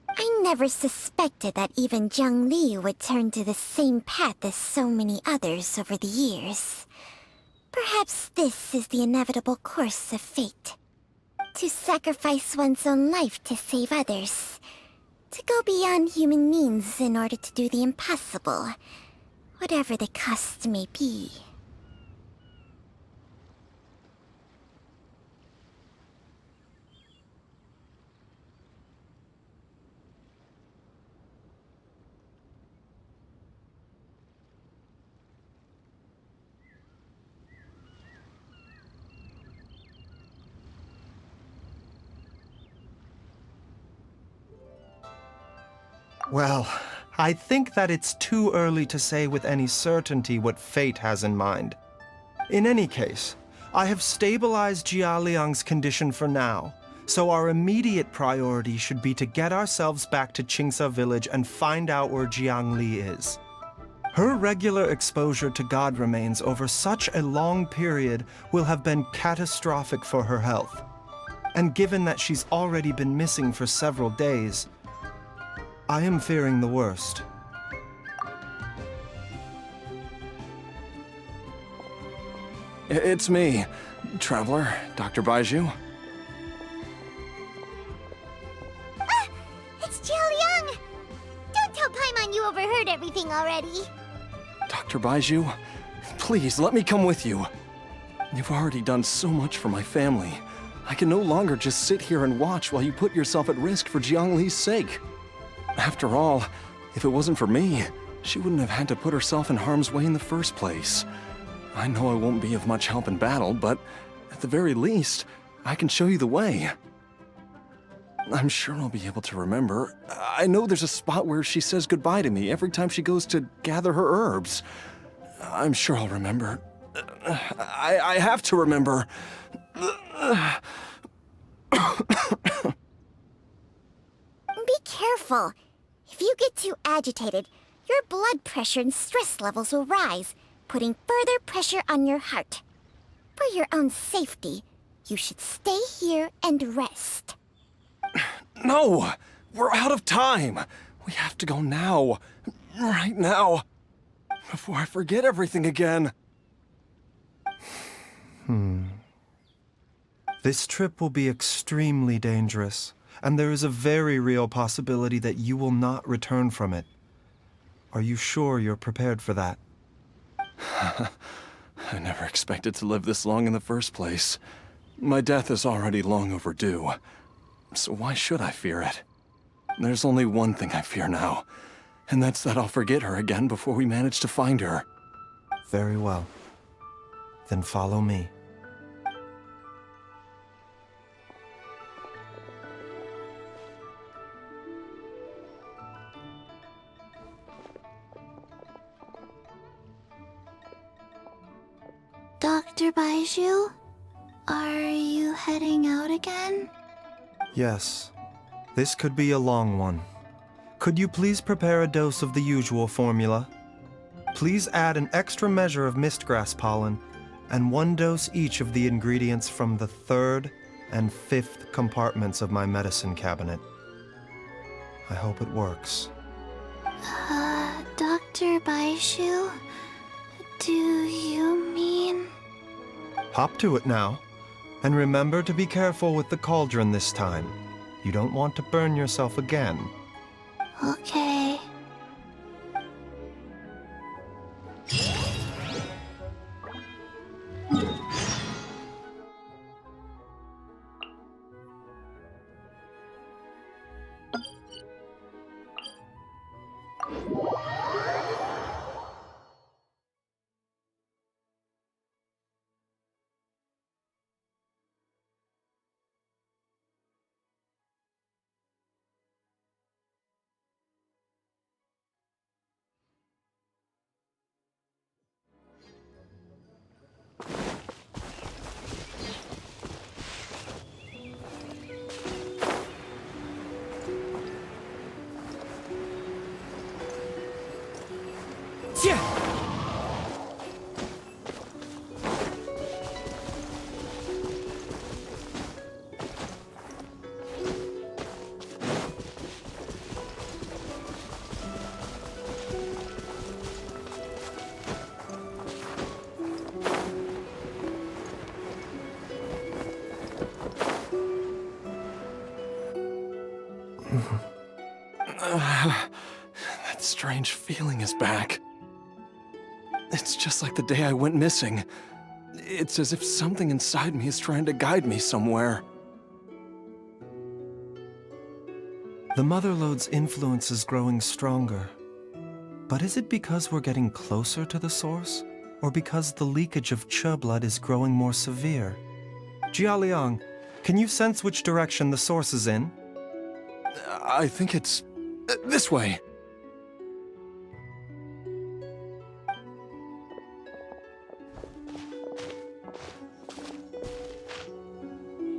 I never suspected that even Jiang Li would turn to the same path as so many others over the years. Perhaps this is the inevitable course of fate. To sacrifice one's own life to save others. To go beyond human means in order to do the impossible, whatever the cost may be. Well, I think that it's too early to say with any certainty what fate has in mind. In any case, I have stabilized Jialiang's condition for now, so our immediate priority should be to get ourselves back to Qingsa village and find out where Jiang Li is. Her regular exposure to god remains over such a long period will have been catastrophic for her health. And given that she's already been missing for several days, I am fearing the worst. It's me, Traveler, Dr. Baizhu. Ah! It's Jialiang! Don't tell Paimon you overheard everything already. Dr. Baizhu, please let me come with you. You've already done so much for my family. I can no longer just sit here and watch while you put yourself at risk for Jiang Li's sake. After all, if it wasn't for me, she wouldn't have had to put herself in harm's way in the first place. I know I won't be of much help in battle, but at the very least, I can show you the way. I'm sure I'll be able to remember. I know there's a spot where she says goodbye to me every time she goes to gather her herbs. I'm sure I'll remember. I have to remember. Be careful. If you get too agitated, your blood pressure and stress levels will rise, putting further pressure on your heart. For your own safety, you should stay here and rest. No! We're out of time! We have to go now. Right now. Before I forget everything again. This trip will be extremely dangerous, and there is a very real possibility that you will not return from it. Are you sure you're prepared for that? I never expected to live this long in the first place. My death is already long overdue. So why should I fear it? There's only one thing I fear now, and that's that I'll forget her again before we manage to find her. Very well. Then follow me. Dr. Baizhu, are you heading out again? Yes. This could be a long one. Could you please prepare a dose of the usual formula? Please add an extra measure of mistgrass pollen and 1 dose each of the ingredients from the 3rd and 5th compartments of my medicine cabinet. I hope it works. Dr. Baizhu, do you mean... Hop to it now. And remember to be careful with the cauldron this time. You don't want to burn yourself again. Okay. That strange feeling is back. It's just like the day I went missing. It's as if something inside me is trying to guide me somewhere. The Motherlode's influence is growing stronger. But is it because we're getting closer to the source? Or because the leakage of Che blood is growing more severe? Jialiang, can you sense which direction the source is in? I think it's this way.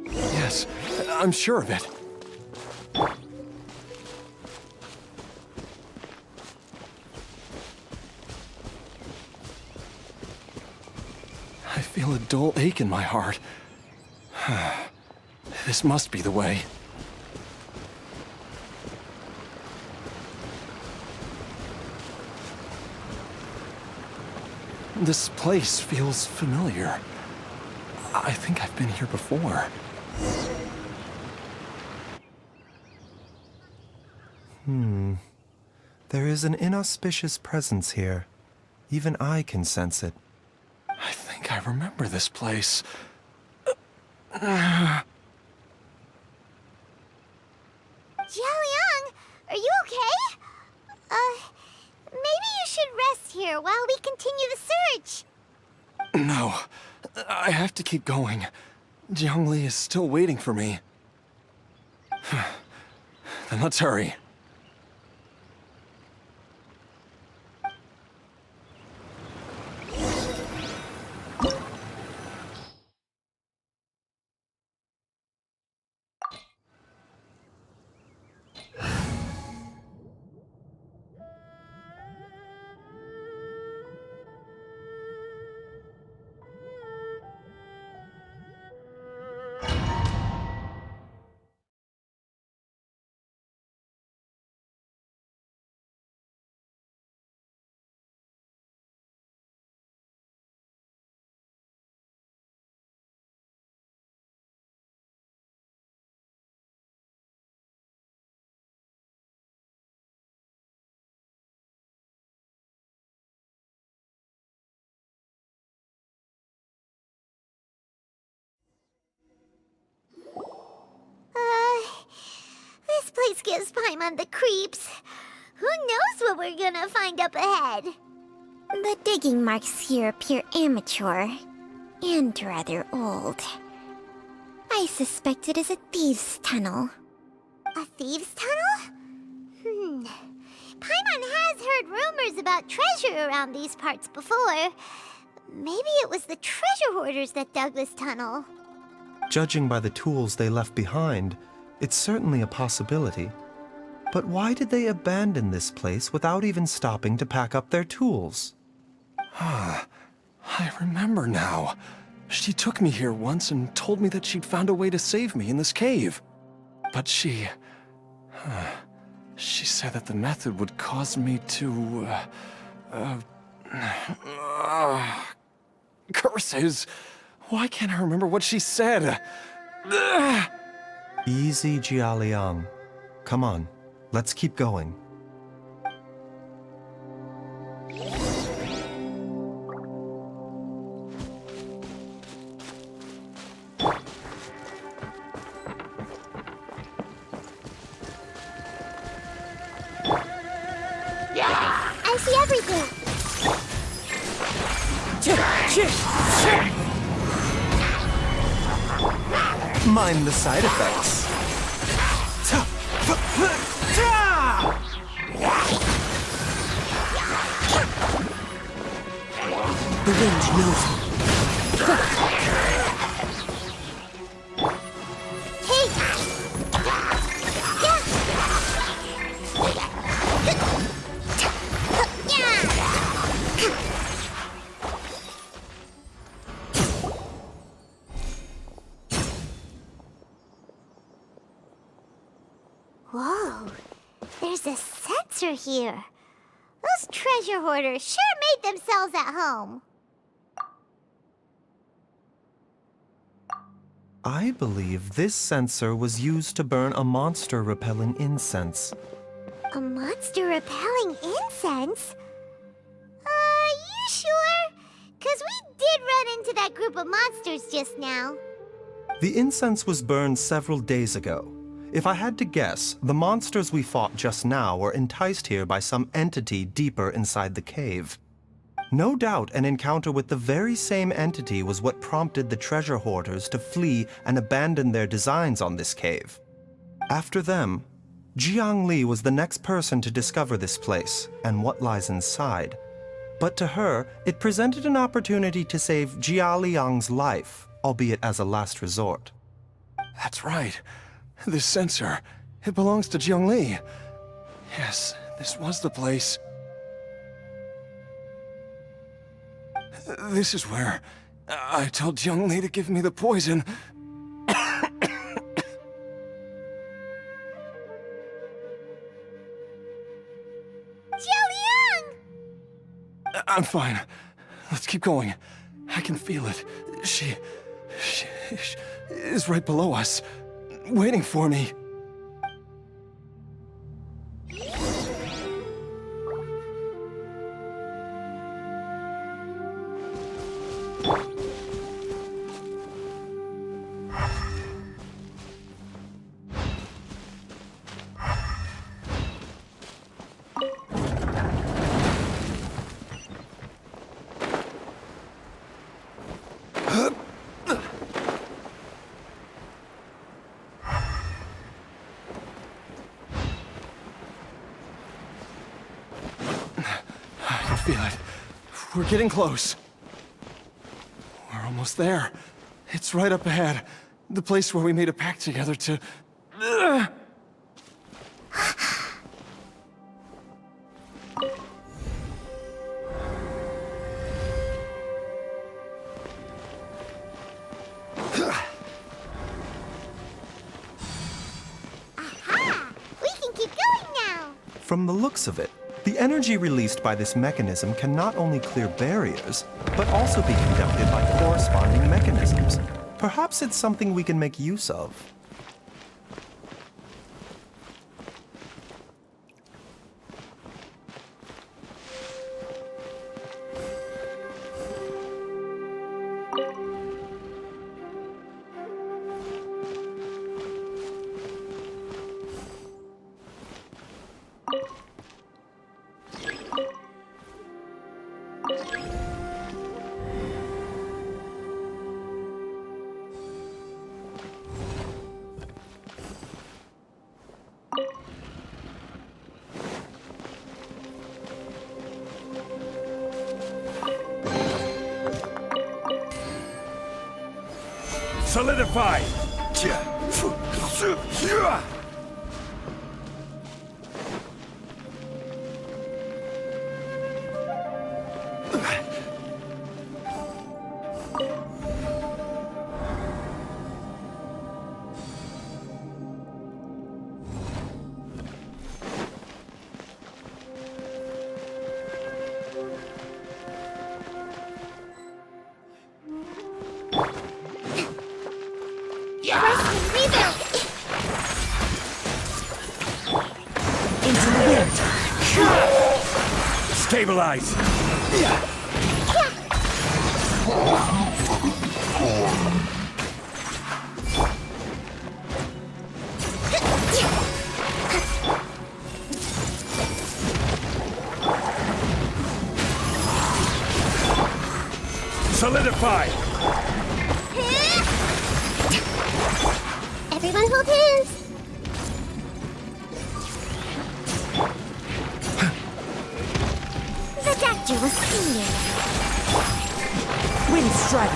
Yes, I'm sure of it. I feel a dull ache in my heart. This must be the way. This place feels familiar. I think I've been here before. There is an inauspicious presence here. Even I can sense it. I think I remember this place. Jialiang, are you okay? Maybe you should rest here while we continue the search. No, I have to keep going. Jiangli is still waiting for me. Then let's hurry. This place gives Paimon the creeps. Who knows what we're gonna find up ahead? The digging marks here appear amateur and rather old. I suspect it is a thieves' tunnel. A thieves' tunnel? Paimon has heard rumors about treasure around these parts before. Maybe it was the treasure hoarders that dug this tunnel. Judging by the tools they left behind, it's certainly a possibility. But why did they abandon this place without even stopping to pack up their tools? I remember now. She took me here once and told me that she'd found a way to save me in this cave. But she said that the method would cause me to, curses! Why can't I remember what she said? Easy, Jialiang. Come on, let's keep going. I see everything. Mind the side effects. The wind knows me. Whoa, there's a sensor here. Those treasure hoarders sure made themselves at home. I believe this sensor was used to burn a monster repelling incense. A monster repelling incense? You sure? 'Cause we did run into that group of monsters just now. The incense was burned several days ago. If I had to guess, the monsters we fought just now were enticed here by some entity deeper inside the cave. No doubt an encounter with the very same entity was what prompted the treasure hoarders to flee and abandon their designs on this cave. After them, Jiangli was the next person to discover this place and what lies inside. But to her, it presented an opportunity to save Jia Liang's life, albeit as a last resort. That's right. This sensor, it belongs to Jiangli. Yes, this was the place. This is where I told Jiangli to give me the poison. Jialiang! I'm fine. Let's keep going. I can feel it. She is right below us, waiting for me. Feel it. We're getting close. We're almost there. It's right up ahead. The place where we made a pact together to... Aha! We can keep going now! From the looks of it, the energy released by this mechanism can not only clear barriers, but also be conducted by corresponding mechanisms. Perhaps it's something we can make use of. Solidify! Into the wind. Stabilize! Solidify! Everyone hold hands! The doctor was singing. Wind strike.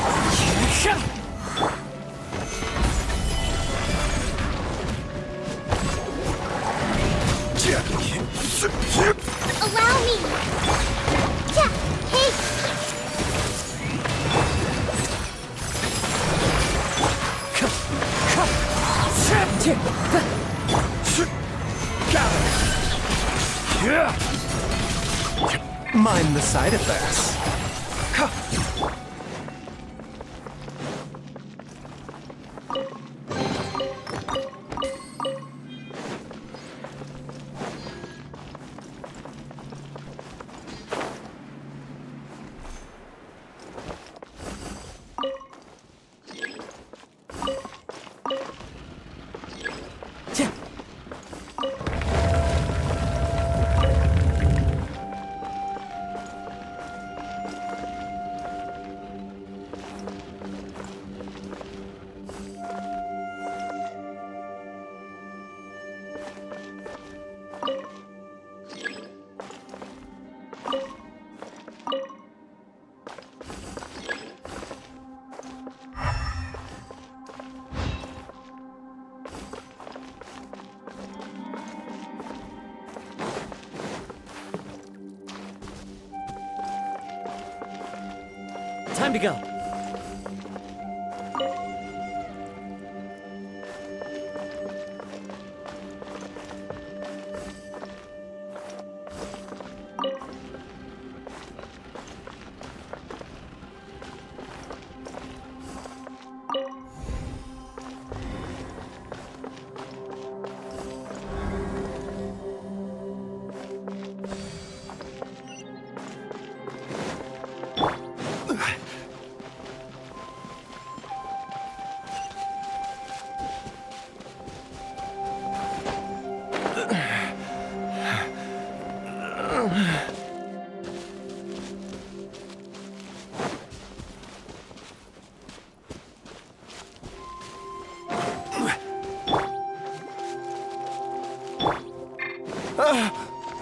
Allow me! Yeah, hey! Mind the side effects. Time to go.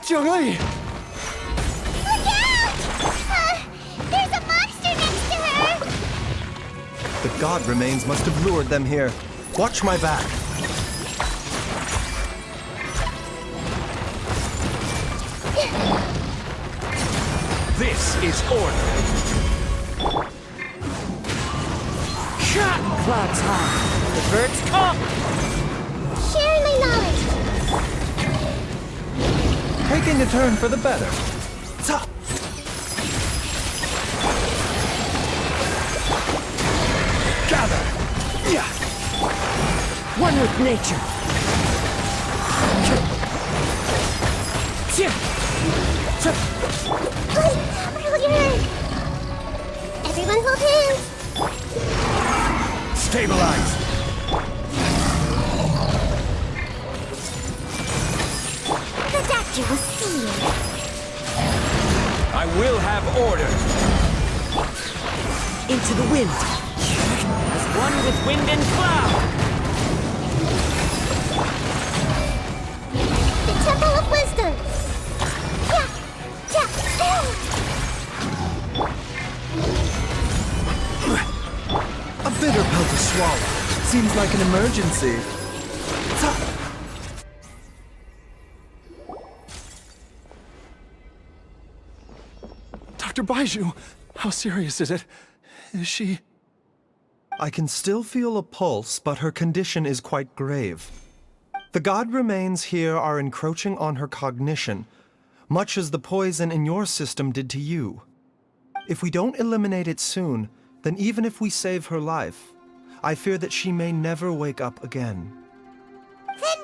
Jiangli! Look out! There's a monster next to her! The god remains must have lured them here. Watch my back. This is order. Shot! Clouds high. The birds come! Sharing my knowledge. Taking a turn for the better. Ta! Gather. Yeah! One with nature. Brilliant! Everyone hold hands. Stabilize. The doctor will see you. I will have order. Into the wind. As one with wind and cloud. The Temple of Wisdom. Yeah, A bitter pill to swallow. Seems like an emergency. Ta! Dr. Baizhu, how serious is it? Is she... I can still feel a pulse, but her condition is quite grave. The god remains here are encroaching on her cognition, much as the poison in your system did to you. If we don't eliminate it soon, then even if we save her life, I fear that she may never wake up again. Then,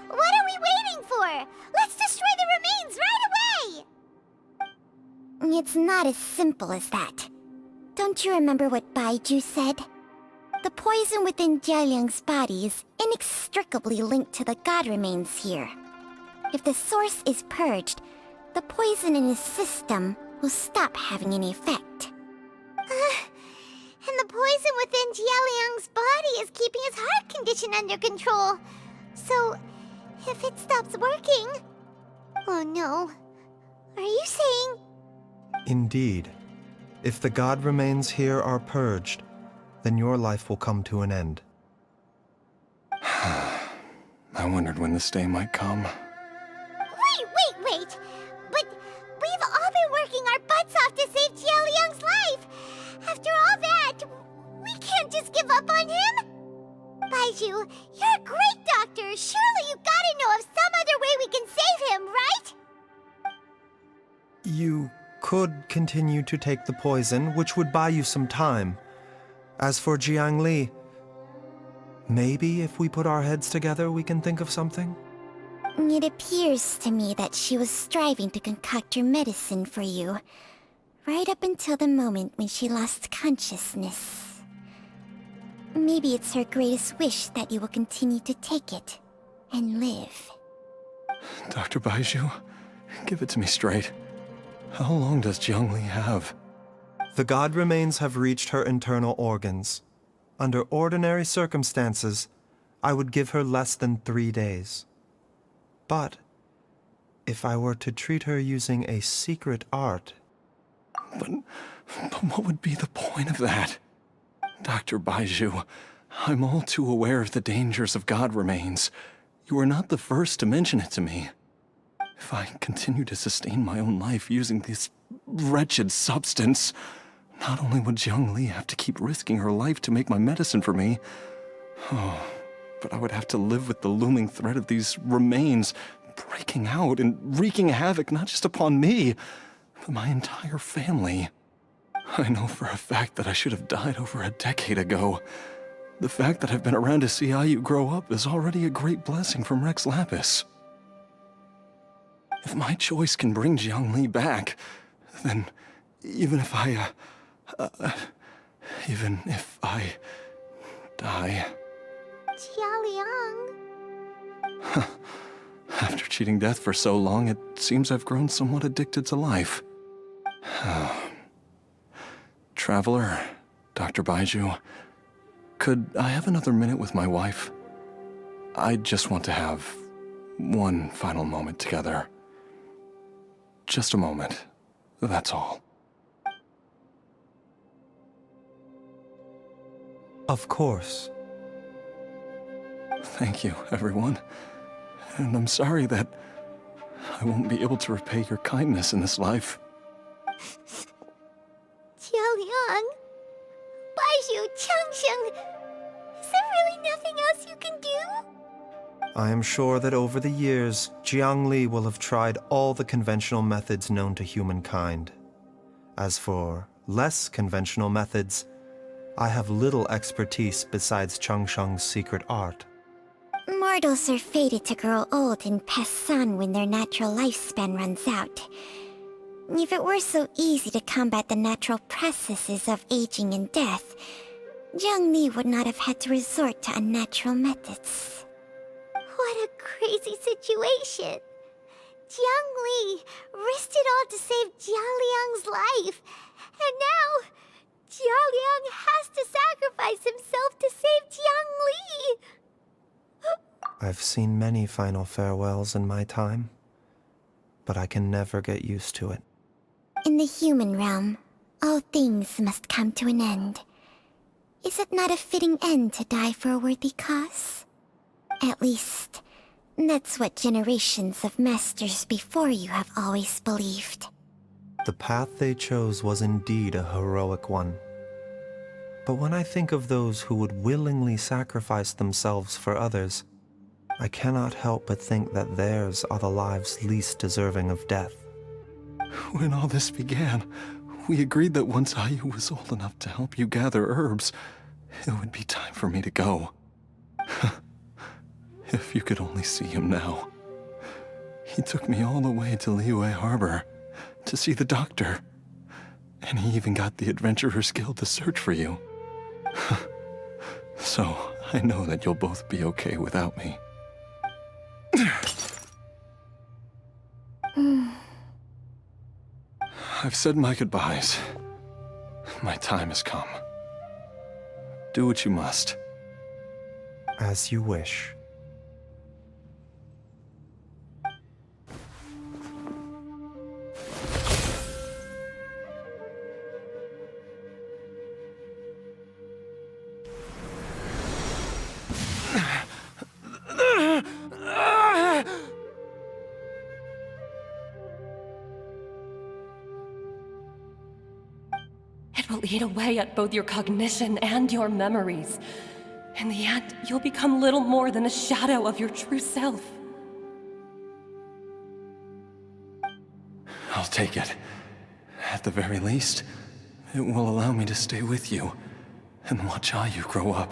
what are we waiting for? Let's destroy the remains right away! It's not as simple as that. Don't you remember what Baizhu said? The poison within Jialiang's body is inextricably linked to the god remains here. If the source is purged, the poison in his system will stop having any effect. And the poison within Jialiang's body is keeping his heart condition under control. So, if it stops working... Oh no. Are you saying... Indeed. If the god remains here are purged, then your life will come to an end. I wondered when this day might come. Wait! But we've all been working our butts off to save Jialiang's life! After all that, we can't just give up on him! Baizhu, you're a great doctor! Surely you gotta know of some other way we You could continue to take the poison, which would buy you some time. As for Jiangli, maybe if we put our heads together, we can think of something? It appears to me that she was striving to concoct your medicine for you, right up until the moment when she lost consciousness. Maybe it's her greatest wish that you will continue to take it and live. Dr. Baizhu, give it to me straight. How long does Jiangli have? The god remains have reached her internal organs. Under ordinary circumstances, I would give her less than 3 days. But if I were to treat her using a secret art... But what would be the point of that? Dr. Baizhu, I'm all too aware of the dangers of god remains. You are not the first to mention it to me. If I continue to sustain my own life using this wretched substance, not only would Jiangli have to keep risking her life to make my medicine for me, but I would have to live with the looming threat of these remains breaking out and wreaking havoc not just upon me, but my entire family. I know for a fact that I should have died over a decade ago. The fact that I've been around to see Ayu grow up is already a great blessing from Rex Lapis. If my choice can bring Jiangli back, then even if I die... Jialiang. After cheating death for so long, it seems I've grown somewhat addicted to life. Traveler, Dr. Baizhu, could I have another minute with my wife? I just want to have one final moment together. Just a moment, that's all. Of course. Thank you, everyone. And I'm sorry that I won't be able to repay your kindness in this life. Jialiang. Baizhu, Changsheng. Is there really nothing else you can do? I am sure that over the years, Jiangli will have tried all the conventional methods known to humankind. As for less conventional methods, I have little expertise besides Changsheng's secret art. Mortals are fated to grow old and pass on when their natural lifespan runs out. If it were so easy to combat the natural processes of aging and death, Jiangli would not have had to resort to unnatural methods. What a crazy situation. Jiangli risked it all to save Jialiang's life. And now, Jialiang has to sacrifice himself to save Jiangli. I've seen many final farewells in my time, but I can never get used to it. In the human realm, all things must come to an end. Is it not a fitting end to die for a worthy cause? At least, that's what generations of masters before you have always believed. The path they chose was indeed a heroic one. But when I think of those who would willingly sacrifice themselves for others, I cannot help but think that theirs are the lives least deserving of death. When all this began, we agreed that once Ayu was old enough to help you gather herbs, it would be time for me to go. If you could only see him now. He took me all the way to Liyue Harbor to see the doctor. And he even got the Adventurers Guild to search for you. So, I know that you'll both be okay without me. I've said my goodbyes. My time has come. Do what you must. As you wish. It will eat away at both your cognition and your memories. In the end, you'll become little more than a shadow of your true self. I'll take it. At the very least, it will allow me to stay with you and watch how you grow up.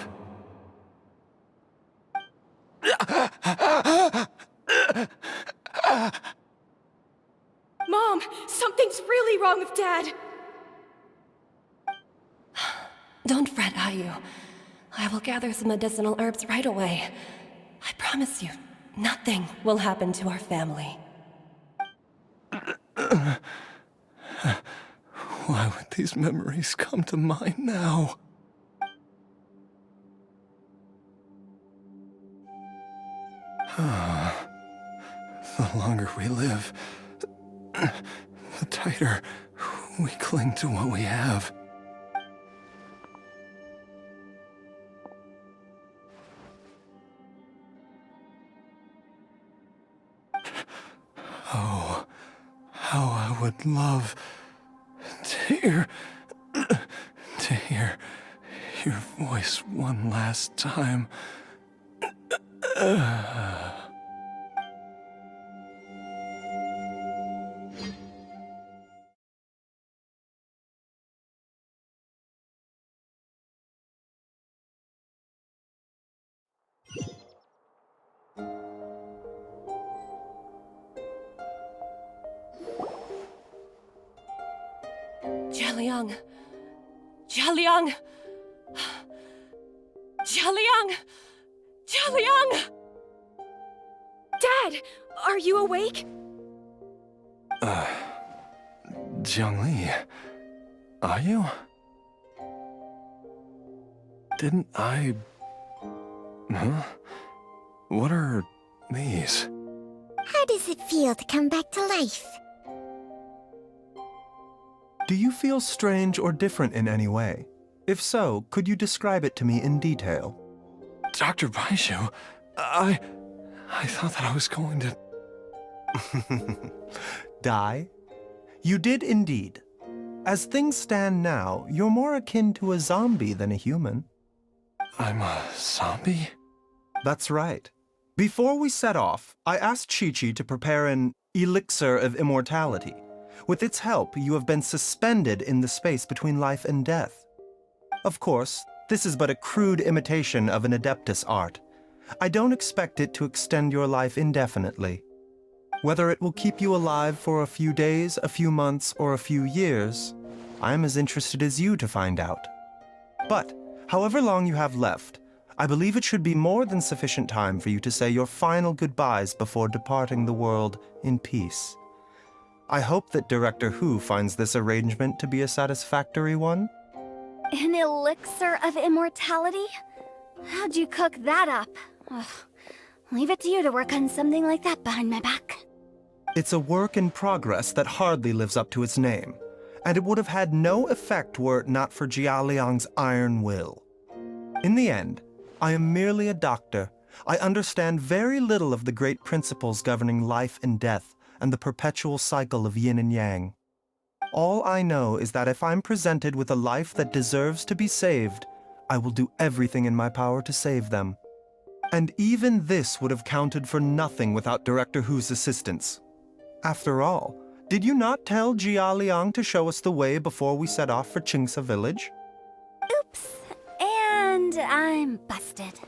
Mom, something's really wrong with Dad. Don't fret, Ayu. I will gather some medicinal herbs right away. I promise you, nothing will happen to our family. Why would these memories come to mind now? The longer we live, the tighter we cling to what we have. Oh, how I would love to hear your voice one last time. Jialiang! Jialiang! Jialiang! Jialiang! Dad, are you awake? Jiangli, are you? Didn't I... Huh? What are these? How does it feel to come back to life? Do you feel strange or different in any way? If so, could you describe it to me in detail? Dr. Baizhu, I thought that I was going to... Die? You did indeed. As things stand now, you're more akin to a zombie than a human. I'm a zombie? That's right. Before we set off, I asked Chi-Chi to prepare an elixir of immortality. With its help, you have been suspended in the space between life and death. Of course, this is but a crude imitation of an Adeptus art. I don't expect it to extend your life indefinitely. Whether it will keep you alive for a few days, a few months, or a few years, I am as interested as you to find out. But, however long you have left, I believe it should be more than sufficient time for you to say your final goodbyes before departing the world in peace. I hope that Director Hu finds this arrangement to be a satisfactory one. An elixir of immortality? How'd you cook that up? Ugh. Leave it to you to work on something like that behind my back. It's a work in progress that hardly lives up to its name, and it would have had no effect were it not for Jialiang's iron will. In the end, I am merely a doctor. I understand very little of the great principles governing life and death, and the perpetual cycle of yin and yang. All I know is that if I'm presented with a life that deserves to be saved, I will do everything in my power to save them. And even this would have counted for nothing without Director Hu's assistance. After all, did you not tell Jia Liang to show us the way before we set off for Qingce village? Oops. And I'm busted.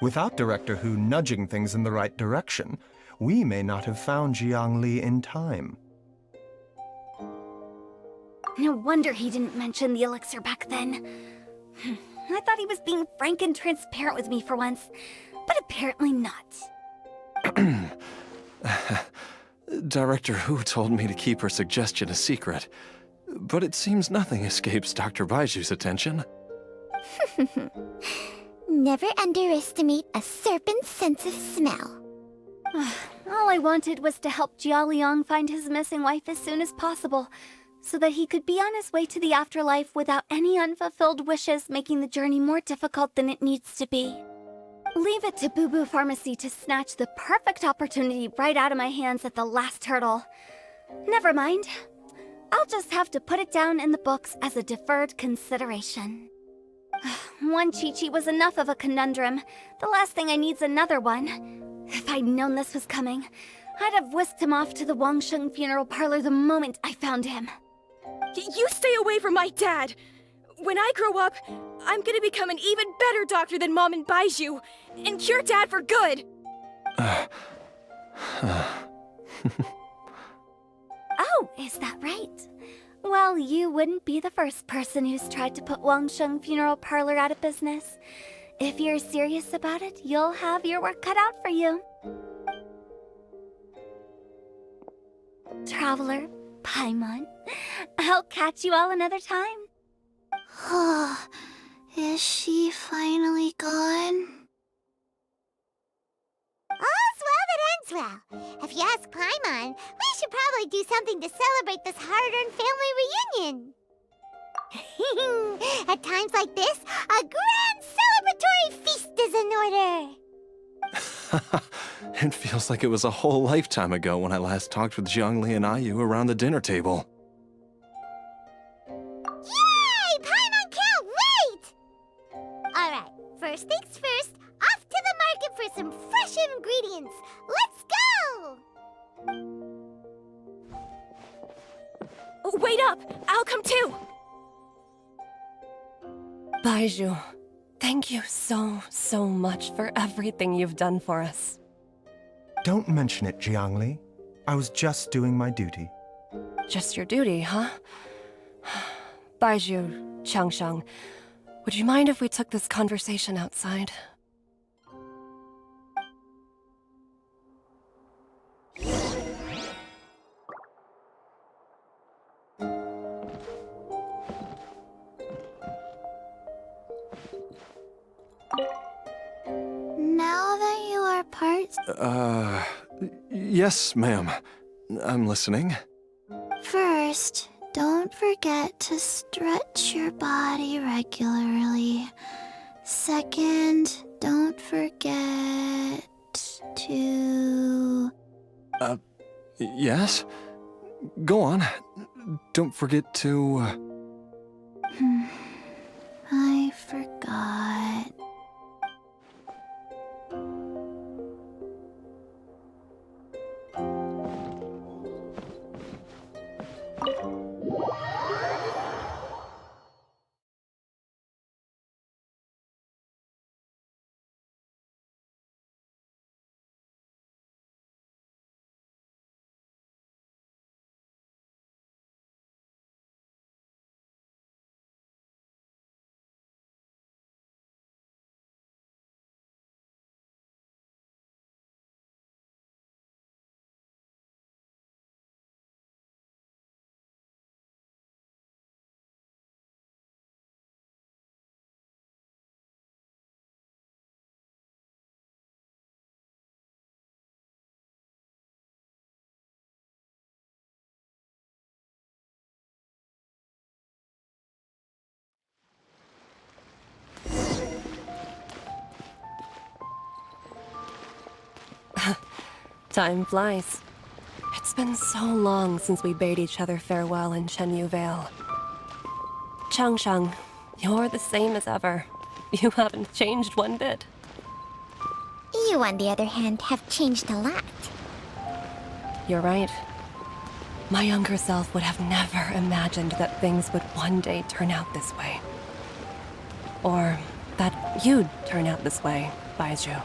Without Director Hu nudging things in the right direction, we may not have found Jiangli in time. No wonder he didn't mention the elixir back then. I thought he was being frank and transparent with me for once, but apparently not. Director Hu told me to keep her suggestion a secret, but it seems nothing escapes Dr. Baiju's attention. Never underestimate a serpent's sense of smell. All I wanted was to help Jialiang find his missing wife as soon as possible, so that he could be on his way to the afterlife without any unfulfilled wishes making the journey more difficult than it needs to be. Leave it to Boo Boo Pharmacy to snatch the perfect opportunity right out of my hands at the last hurdle. Never mind. I'll just have to put it down in the books as a deferred consideration. One Chi-Chi was enough of a conundrum. The last thing I need's another one. If I'd known this was coming, I'd have whisked him off to the Wangsheng funeral parlor the moment I found him. You stay away from my dad! When I grow up, I'm gonna become an even better doctor than Mom and Baizhu, and cure Dad for good! Oh, is that right? Well, you wouldn't be the first person who's tried to put Wangsheng funeral parlor out of business. If you're serious about it, you'll have your work cut out for you. Traveler, Paimon, I'll catch you all another time. Is she finally gone? All's well that ends well. If you ask Paimon, we should probably do something to celebrate this hard-earned family reunion. At times like this, a grand celebratory feast is in order. It feels like it was a whole lifetime ago when I last talked with Jiangli and Ayu around the dinner table. Yay! Paimon can't wait! Alright, first things first, off to the market for some fresh ingredients. Let's go! Wait up! I'll come too! Baizhu, thank you so much for everything you've done for us. Don't mention it, Jiangli. I was just doing my duty. Just your duty, huh? Baizhu, Changsheng, would you mind if we took this conversation outside? Now that you are part... Yes, ma'am. I'm listening. First, don't forget to stretch your body regularly. Second, don't forget to... Yes? Go on. Don't forget to... I forgot. Time flies. It's been so long since we bade each other farewell in Chenyu Vale. Changsheng, you're the same as ever. You haven't changed one bit. You, on the other hand, have changed a lot. You're right. My younger self would have never imagined that things would one day turn out this way. Or that you'd turn out this way, Baizhu.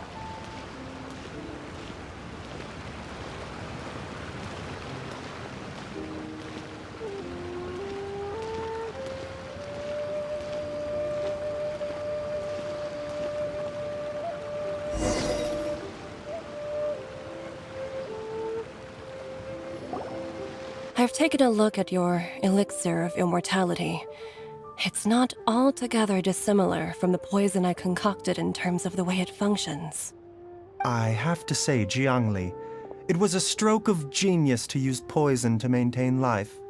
I've taken a look at your elixir of immortality. It's not altogether dissimilar from the poison I concocted in terms of the way it functions. I have to say, Jiangli, it was a stroke of genius to use poison to maintain life.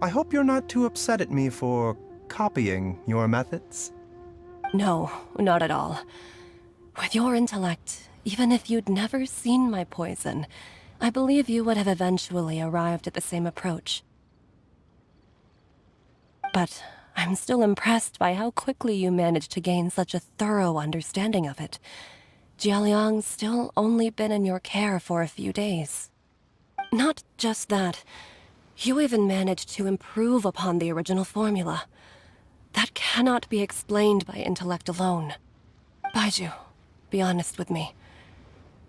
I hope you're not too upset at me for copying your methods. No, not at all. With your intellect, even if you'd never seen my poison, I believe you would have eventually arrived at the same approach. But I'm still impressed by how quickly you managed to gain such a thorough understanding of it. Jialiang's still only been in your care for a few days. Not just that. You even managed to improve upon the original formula. That cannot be explained by intellect alone. Baizhu, be honest with me.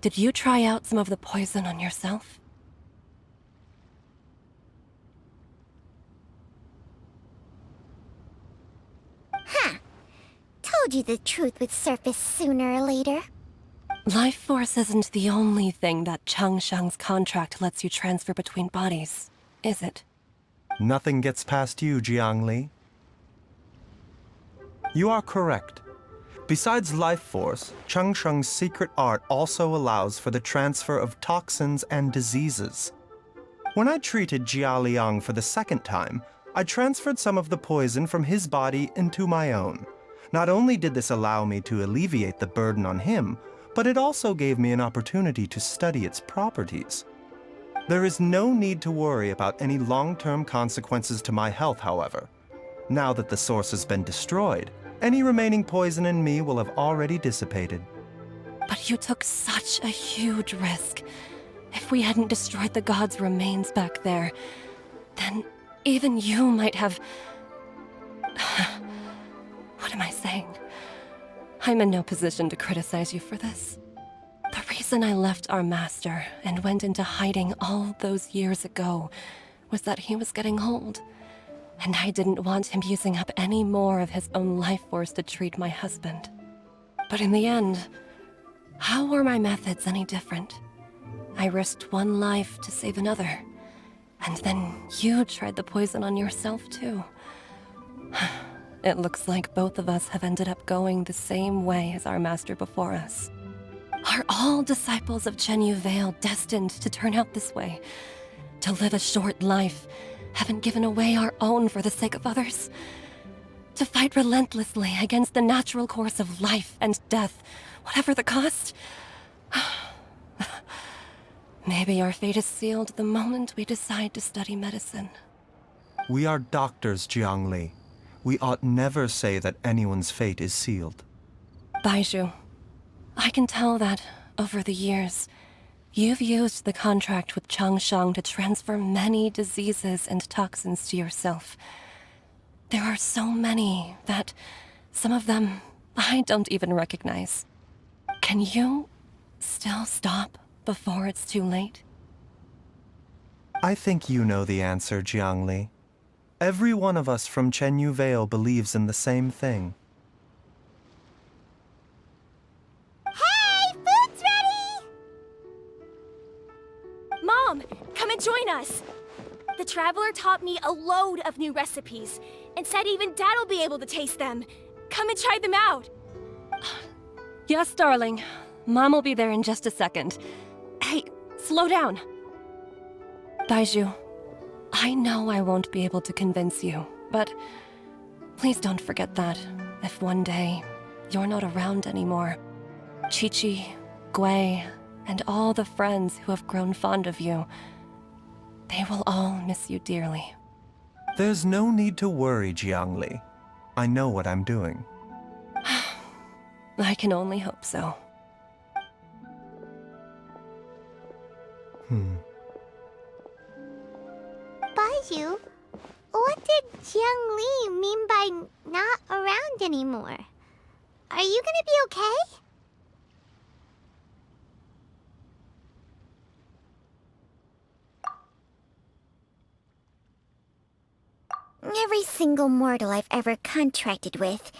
Did you try out some of the poison on yourself? Huh. Told you the truth would surface sooner or later. Life force isn't the only thing that Changsheng's contract lets you transfer between bodies, is it? Nothing gets past you, Jiangli. You are correct. Besides life force, Changsheng's secret art also allows for the transfer of toxins and diseases. When I treated Jia Liang for the second time, I transferred some of the poison from his body into my own. Not only did this allow me to alleviate the burden on him, but it also gave me an opportunity to study its properties. There is no need to worry about any long-term consequences to my health, however. Now that the source has been destroyed, any remaining poison in me will have already dissipated. But you took such a huge risk. If we hadn't destroyed the god's remains back there, then even you might have... What am I saying? I'm in no position to criticize you for this. The reason I left our master and went into hiding all those years ago was that he was getting old, and I didn't want him using up any more of his own life force to treat my husband. But in the end, how were my methods any different? I risked one life to save another, and then you tried the poison on yourself too. It looks like both of us have ended up going the same way as our master before us. Are all disciples of Chenyu Vale destined to turn out this way? To live a short life, having given away our own for the sake of others? To fight relentlessly against the natural course of life and death, whatever the cost? Maybe our fate is sealed the moment we decide to study medicine. We are doctors, Jiangli. We ought never say that anyone's fate is sealed. Baizhu, I can tell that, over the years, you've used the contract with Changsheng to transfer many diseases and toxins to yourself. There are so many that some of them I don't even recognize. Can you still stop before it's too late? I think you know the answer, Jiangli. Every one of us from Chenyu Vale believes in the same thing. Hey, food's ready! Mom, come and join us! The Traveler taught me a load of new recipes, and said even Dad'll be able to taste them. Come and try them out! Yes, darling. Mom will be there in just a second. Hey, slow down. Baizhu, I know I won't be able to convince you, but please don't forget that if one day you're not around anymore, Qiqi, Gui, and all the friends who have grown fond of you, they will all miss you dearly. There's no need to worry, Jiangli. I know what I'm doing. I can only hope so. Baizhu, what did Jiang Li mean by not around anymore? Are you gonna be okay? Every single mortal I've ever contracted with,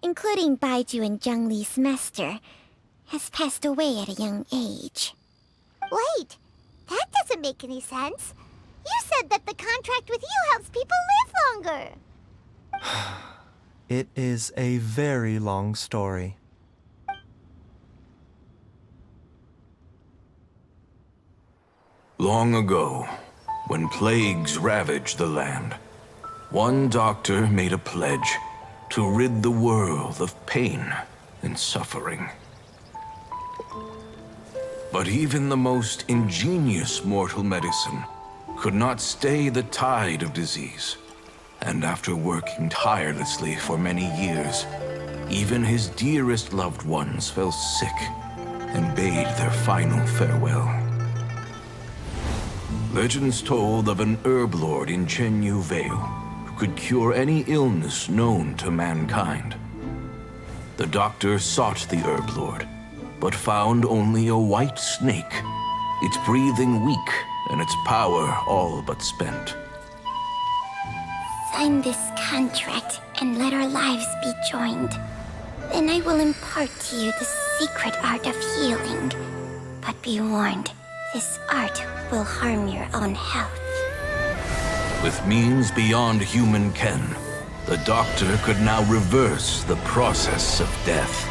including Baizhu and Jiang Li's master, has passed away at a young age. Wait, that doesn't make any sense. You said that the contract with you helps people live longer. It is a very long story. Long ago, when plagues ravaged the land, one doctor made a pledge to rid the world of pain and suffering. But even the most ingenious mortal medicine could not stay the tide of disease. And after working tirelessly for many years, even his dearest loved ones fell sick and bade their final farewell. Legends told of an herb lord in Chenyu Vale who could cure any illness known to mankind. The doctor sought the herb lord, but found only a white snake, its breathing weak and its power all but spent. Sign this contract and let our lives be joined. Then I will impart to you the secret art of healing. But be warned, this art will harm your own health. With means beyond human ken, the doctor could now reverse the process of death.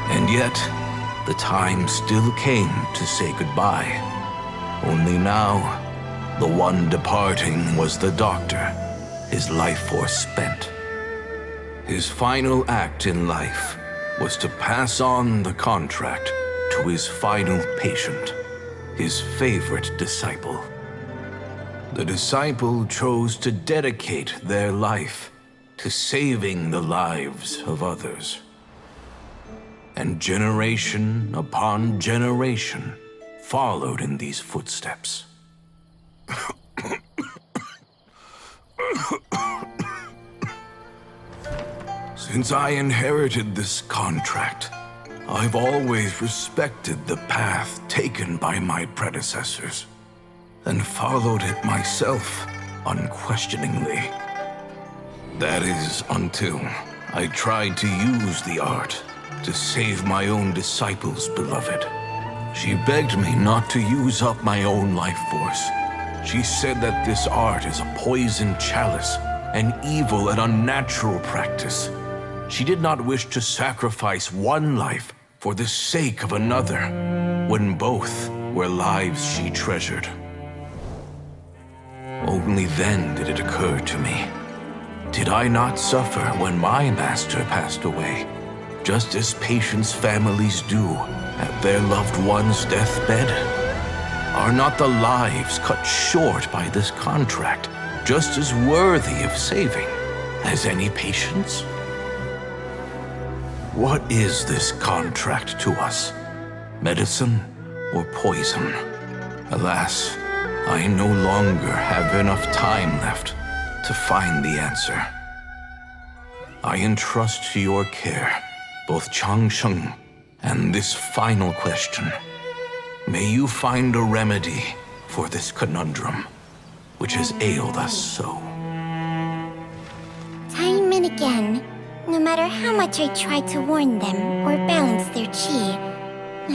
And yet, the time still came to say goodbye. Only now, the one departing was the doctor, his life force spent. His final act in life was to pass on the contract to his final patient, his favorite disciple. The disciple chose to dedicate their life to saving the lives of others. And generation upon generation followed in these footsteps. Since I inherited this contract, I've always respected the path taken by my predecessors, and followed it myself unquestioningly. That is until I tried to use the art to save my own disciple's beloved. She begged me not to use up my own life force. She said that this art is a poison chalice, an evil and unnatural practice. She did not wish to sacrifice one life for the sake of another, when both were lives she treasured. Only then did it occur to me. Did I not suffer when my master passed away, just as patients' families do at their loved one's deathbed? Are not the lives cut short by this contract just as worthy of saving as any patients? What is this contract to us? Medicine or poison? Alas, I no longer have enough time left to find the answer. I entrust to your care both Changsheng and this final question. May you find a remedy for this conundrum, which has ailed us so. Time and again, no matter how much I try to warn them or balance their chi,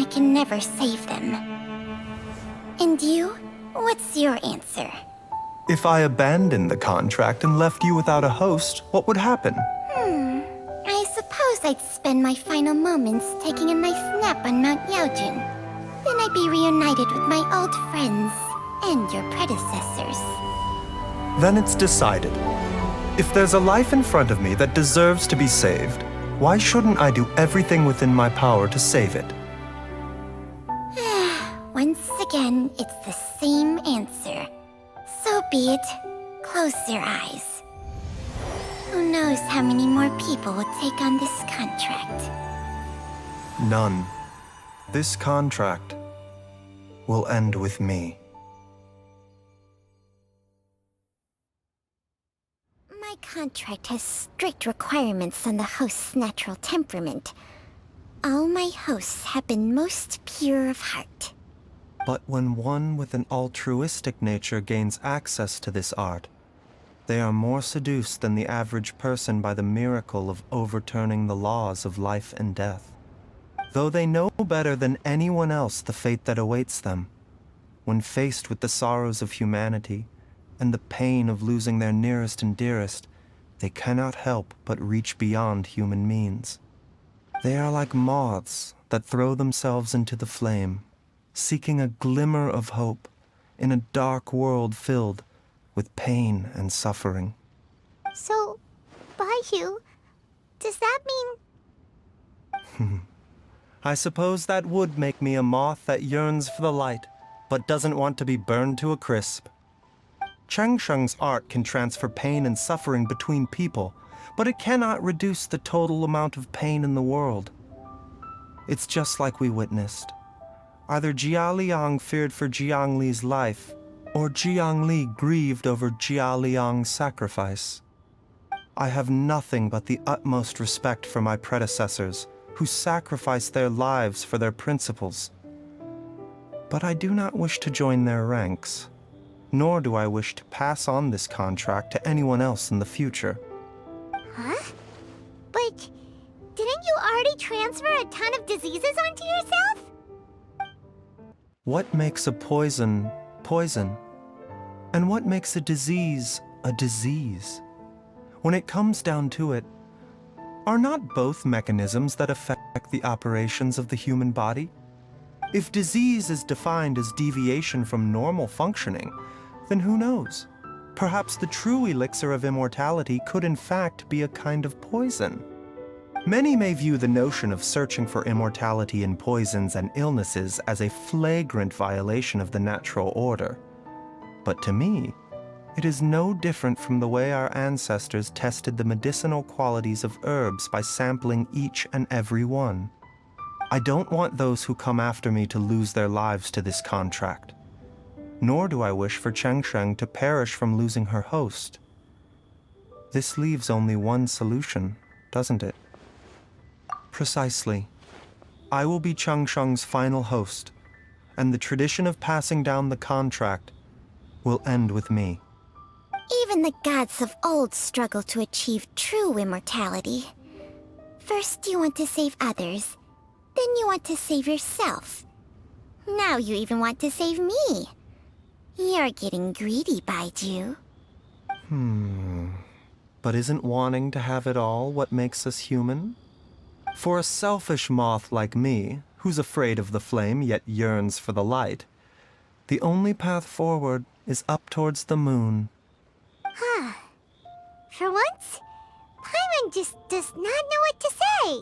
I can never save them. And you? What's your answer? If I abandoned the contract and left you without a host, what would happen? I suppose I'd spend my final moments taking a nice nap on Mount Yaojun. Then I'd be reunited with my old friends and your predecessors. Then it's decided. If there's a life in front of me that deserves to be saved, why shouldn't I do everything within my power to save it? Once again, it's the same answer. So be it. Close your eyes. Who knows how many more people will take on this contract? None. This contract will end with me. My contract has strict requirements on the host's natural temperament. All my hosts have been most pure of heart. But when one with an altruistic nature gains access to this art, they are more seduced than the average person by the miracle of overturning the laws of life and death. Though they know better than anyone else the fate that awaits them, when faced with the sorrows of humanity and the pain of losing their nearest and dearest, they cannot help but reach beyond human means. They are like moths that throw themselves into the flame, seeking a glimmer of hope in a dark world filled with pain and suffering. So, Baizhu, does that mean... I suppose that would make me a moth that yearns for the light, but doesn't want to be burned to a crisp. Changsheng's art can transfer pain and suffering between people, but it cannot reduce the total amount of pain in the world. It's just like we witnessed. Either Jia Liang feared for Jiang Li's life, or Jiang Li grieved over Jia Liang's sacrifice. I have nothing but the utmost respect for my predecessors, who sacrificed their lives for their principles. But I do not wish to join their ranks, nor do I wish to pass on this contract to anyone else in the future. Huh? But didn't you already transfer a ton of diseases onto yourself? What makes a poison, poison? And what makes a disease a disease? When it comes down to it, are not both mechanisms that affect the operations of the human body? If disease is defined as deviation from normal functioning, then who knows? Perhaps the true elixir of immortality could in fact be a kind of poison. Many may view the notion of searching for immortality in poisons and illnesses as a flagrant violation of the natural order. But to me, it is no different from the way our ancestors tested the medicinal qualities of herbs by sampling each and every one. I don't want those who come after me to lose their lives to this contract. Nor do I wish for Chengsheng to perish from losing her host. This leaves only one solution, doesn't it? Precisely. I will be Chengsheng's final host, and the tradition of passing down the contract will end with me. Even the gods of old struggle to achieve true immortality. First you want to save others, then you want to save yourself. Now you even want to save me. You're getting greedy, Baizhu. But isn't wanting to have it all what makes us human? For a selfish moth like me, who's afraid of the flame yet yearns for the light, the only path forward is up towards the moon. For once, Paimon just does not know what to say.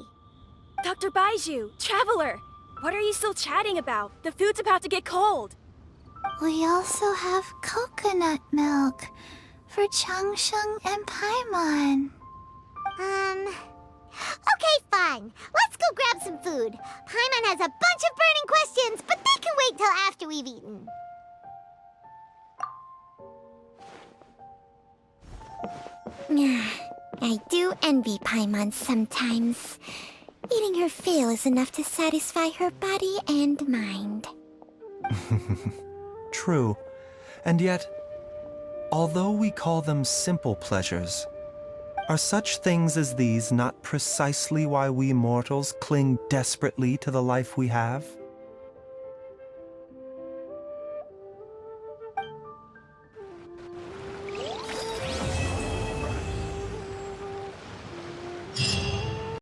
Dr. Baizhu, Traveler, what are you still chatting about? The food's about to get cold. We also have coconut milk for Changsheng and Paimon. Okay, fine. Let's go grab some food. Paimon has a bunch of burning questions, but they can wait till after we've eaten. I do envy Paimon sometimes. Eating her fill is enough to satisfy her body and mind. True. And yet, although we call them simple pleasures, are such things as these not precisely why we mortals cling desperately to the life we have?